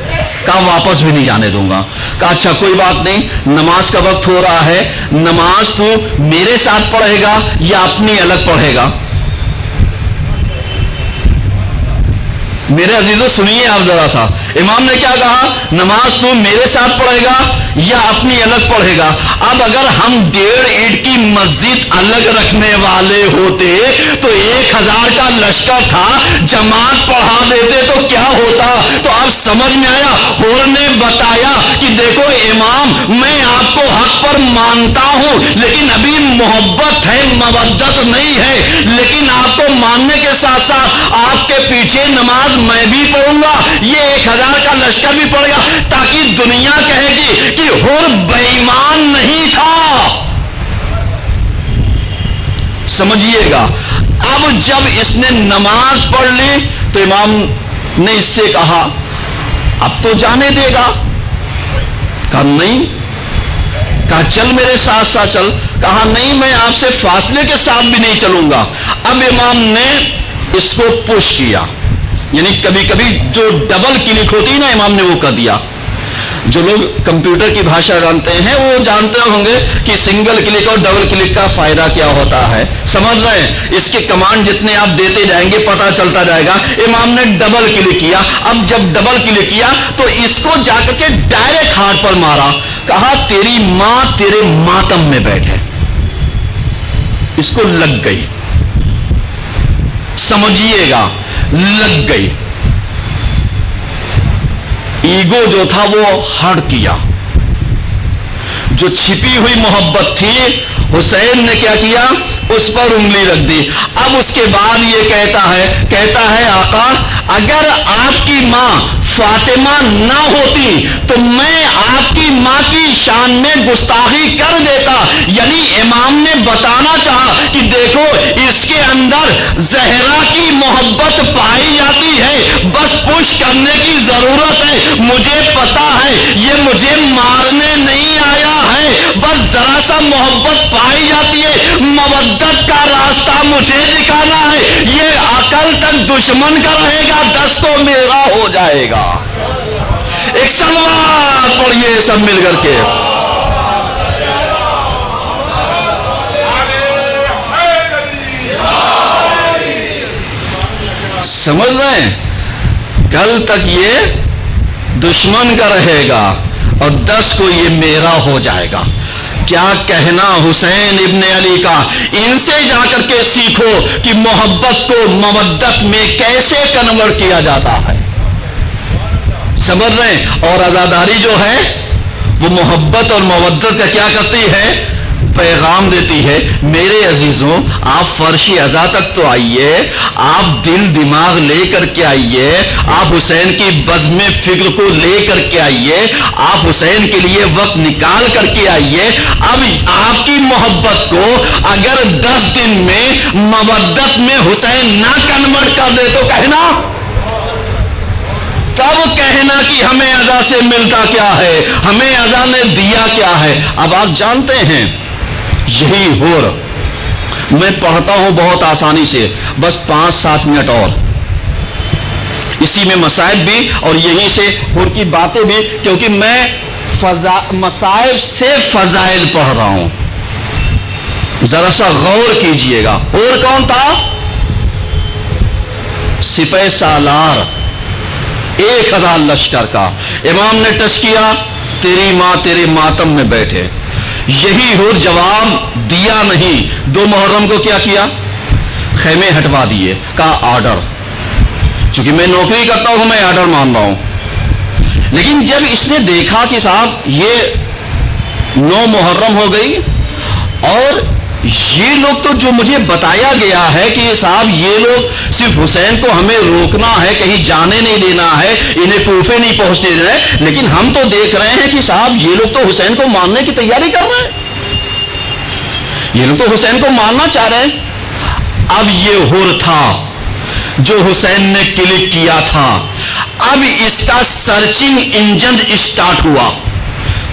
کہا واپس بھی نہیں جانے دوں گا. کہا اچھا کوئی بات نہیں, نماز کا وقت ہو رہا ہے, نماز تو میرے ساتھ پڑھے گا یا اپنی الگ پڑھے گا؟ میرے عزیزوں سنیے آپ ذرا سا, امام نے کیا کہا, نماز تو میرے ساتھ پڑھے گا یا اپنی الگ پڑھے گا. اب اگر ہم 1.5 اینٹ کی مسجد الگ رکھنے والے ہوتے تو 1000 کا لشکر تھا, جماعت پڑھا دیتے تو کیا ہوتا. تو اب سمجھ میں آیا, حر نے بتایا کہ دیکھو امام, میں آپ کو حق پر مانتا ہوں, لیکن ابھی محبت ہے, مودت نہیں ہے, لیکن آپ کو ماننے کے ساتھ ساتھ آپ کے پیچھے نماز میں بھی پڑھوں گا, یہ 1000 کا لشکر بھی پڑے گا, تاکہ دنیا کہے گی کہ حر بے ایمان نہیں تھا. سمجھیے گا. اب جب اس نے نماز پڑھ لی تو امام نے اس سے کہا اب تو جانے دے گا؟ کہا نہیں. کہا چل میرے ساتھ ساتھ چل. کہا نہیں, میں آپ سے فاصلے کے ساتھ بھی نہیں چلوں گا. اب امام نے اس کو پش کیا, یعنی کبھی کبھی جو ڈبل کلک ہوتی ہے نا, امام نے وہ کر دیا. جو لوگ کمپیوٹر کی بھاشا جانتے ہیں وہ جانتے ہوں گے کہ سنگل کلک اور ڈبل کلک کا فائدہ کیا ہوتا ہے. سمجھ رہے ہیں, اس کے کمانڈ جتنے آپ دیتے جائیں گے پتہ چلتا جائے گا. امام نے ڈبل کلک کیا. اب جب ڈبل کلک کیا تو اس کو جا کر کے ڈائریکٹ ہارٹ پر مارا. کہا تیری ماں تیرے ماتم میں بیٹھے. اس کو لگ گئی, سمجھیے گا, لگ گئی. ایگو جو تھا وہ ہٹ کیا. جو چھپی ہوئی محبت تھی حسین نے کیا کیا, اس پر انگلی رکھ دی. اب اس کے بعد یہ کہتا ہے آقا اگر آپ کی ماں فاطمہ نہ ہوتی تو میں آپ کی ماں کی شان میں گستاخی کر دیتا. یعنی امام نے بتانا چاہا کہ دیکھو اس کے اندر زہرا کی محبت پائی جاتی ہے, بس پش کرنے کی ضرورت ہے. مجھے پتا ہے یہ مجھے مارنے نہیں آیا ہے, بس ذرا سا محبت پائی جاتی ہے. مودت کا راستہ مجھے دکھانا ہے. یہ عقل تک دشمن کا رہے گا, 10 کو میرا ہو جائے گا. ایک سلوات پڑھیے سب مل کر کے. سمجھ رہے ہیں, کل تک یہ دشمن کا رہے گا اور 10 کو یہ میرا ہو جائے گا. کیا کہنا حسین ابن علی کا. ان سے جا کر کے سیکھو کہ محبت کو مودت میں کیسے کنورٹ کیا جاتا ہے. سمجھ رہے ہیں. اور عزاداری جو ہے وہ محبت اور مودت کا کیا کرتی ہے, پیغام دیتی ہے. میرے عزیزوں آپ فرش عزا تک تو آئیے, آپ دل دماغ لے کر کے آئیے, آپ حسین کی بزم فکر کو لے کر کے آئیے, آپ حسین کے لیے وقت نکال کر کے آئیے. اب آپ کی محبت کو اگر 10 دن میں مودت میں حسین نہ کنورٹ کر دے تو کہنا, تب کہنا کہ ہمیں عزا سے ملتا کیا ہے, ہمیں عزا نے دیا کیا ہے. اب آپ جانتے ہیں یہی ہور میں پڑھتا ہوں بہت آسانی سے, بس 5-7 منٹ اور اسی میں مصائب بھی اور یہیں سے ہور کی باتیں بھی, کیونکہ میں مصائب سے فضائل پڑھ رہا ہوں. ذرا سا غور کیجئے گا. ہور کون تھا؟ سپہ سالار 1000 لشکر کا. امام نے ٹچ کیا, تیری ماں تیرے ماتم میں بیٹھے. یہی ہور جواب دیا نہیں. 2 محرم کو کیا کیا, خیمے ہٹوا دیے. کہا آرڈر, چونکہ میں نوکری کرتا ہوں میں آرڈر مان رہا ہوں. لیکن جب اس نے دیکھا کہ صاحب یہ 9 محرم ہو گئی اور یہ لوگ تو جو مجھے بتایا گیا ہے کہ صاحب یہ لوگ صرف حسین کو ہمیں روکنا ہے, کہیں جانے نہیں دینا ہے, انہیں کوفے نہیں پہنچنے دینا ہے, لیکن ہم تو دیکھ رہے ہیں کہ صاحب یہ لوگ تو حسین کو مارنے کی تیاری کر رہے ہیں, یہ لوگ تو حسین کو مارنا چاہ رہے ہیں. اب یہ ہور تھا جو حسین نے کلک کیا تھا. اب اس کا سرچنگ انجن اسٹارٹ ہوا.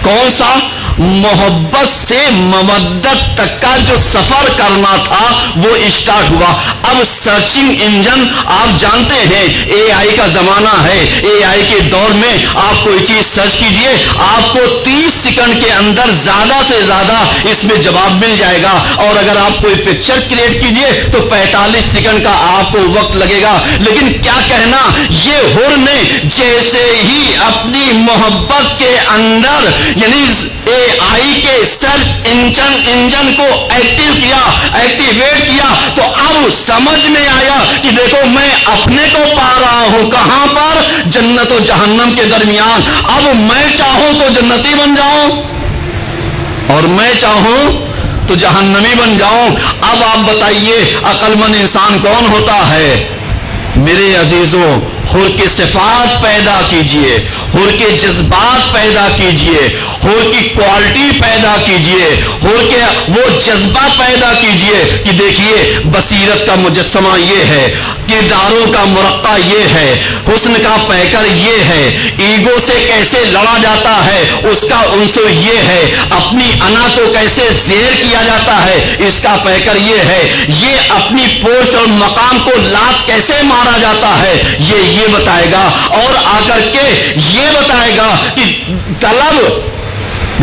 کون سا؟ محبت سے مودت تک کا جو سفر کرنا تھا وہ اسٹارٹ ہوا. اب سرچنگ انجن آپ جانتے ہیں اے آئی کا زمانہ ہے. اے آئی کے دور میں آپ کوئی چیز سرچ کیجئے, آپ کو 30 سیکنڈ کے اندر زیادہ سے زیادہ اس میں جواب مل جائے گا. اور اگر آپ کوئی پکچر کریٹ کیجئے تو 45 سیکنڈ کا آپ کو وقت لگے گا. لیکن کیا کہنا, یہ ہور نے جیسے ہی اپنی محبت کے اندر یعنی اے آئی کے سرچ انجن کو ایکٹیویٹ کیا تو اب سمجھ میں آیا کہ دیکھو میں اپنے کو پا رہا ہوں. کہاں پر؟ جنت و جہنم کے درمیان. اب میں چاہوں تو جنتی بن جاؤں اور میں چاہوں تو جہنمی بن جاؤں. اب آپ بتائیے عقل مند انسان کون ہوتا ہے؟ میرے عزیزوں حور کی صفات پیدا کیجئے, حور کے جذبات پیدا کیجئے, حور کی کوالٹی پیدا کیجئے, حور کے وہ جذبہ پیدا کیجئے کہ دیکھیے بصیرت کا مجسمہ یہ ہے, کرداروں کا مرقع یہ ہے, حسن کا پیکر یہ ہے, ایگو سے کیسے لڑا جاتا ہے اس کا عنصر یہ ہے, اپنی انا کو کیسے زیر کیا جاتا ہے اس کا پیکر یہ ہے, یہ اپنی پوسٹ اور مقام کو لات کیسے مارا جاتا ہے یہ بتائے گا. اور آ کر کے یہ بتائے گا کہ طلب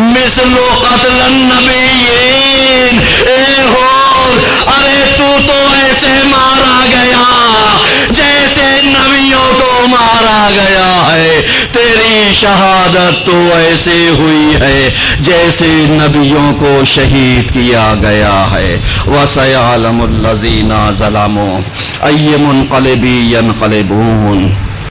مثل قتل النبیین، اے ہور ارے تو ایسے مارا گیا جیسے نبیوں کو مارا گیا ہے، تیری شہادت تو ایسے ہوئی ہے جیسے نبیوں کو شہید کیا گیا ہے۔ وَسَيَعْلَمُ الَّذِينَ ظَلَمُوا أَيَّ مُنْقَلِبٍ يَنْقَلِبُونَ۔